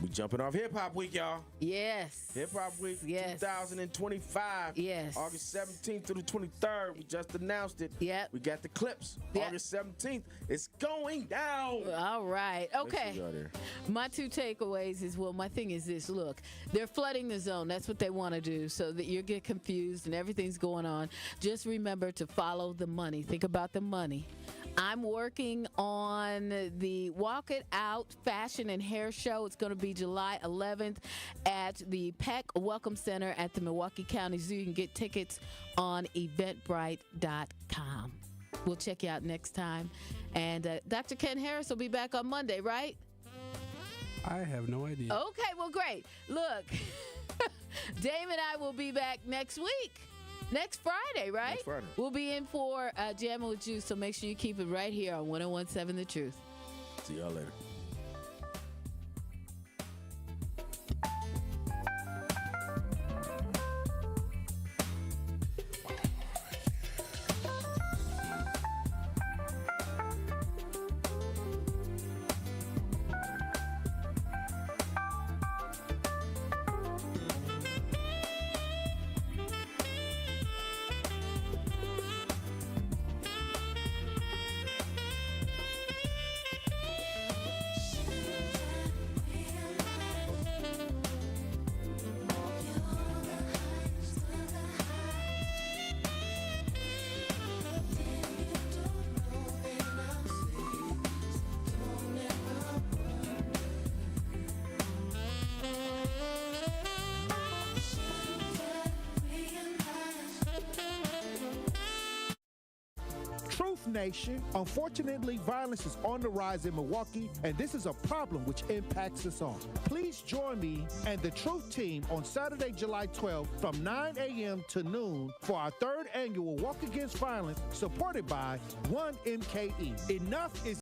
we jumping off Hip Hop Week, y'all. Yes. Hip Hop Week 2025. Yes. August 17th through the 23rd. We just announced it. Yep. We got the clips. August 17th. It's going down. All right. Okay. My 2 takeaways is, well, my thing is this. Look, they're flooding the zone. That's what they want to do so that you get confused and everything's going on. Just remember to follow the money. Think about the money. I'm working on the Walk It Out Fashion and Hair Show. It's going to be July 11th at the Peck Welcome Center at the Milwaukee County Zoo. You can get tickets on eventbrite.com. We'll check you out next time. And Dr. Ken Harris will be back on Monday, right? I have no idea. Okay, well, great. Look, Dame and I will be back next week. Next Friday, right? Next Friday. We'll be in for Jammin' with Juice, so make sure you keep it right here on 1017 The Truth. See y'all later. Nation. Unfortunately, violence is on the rise in Milwaukee, and this is a problem which impacts us all. Please join me and the Truth Team on Saturday, July 12th from 9 a.m. to noon for our third annual Walk Against Violence, supported by 1MKE. Enough is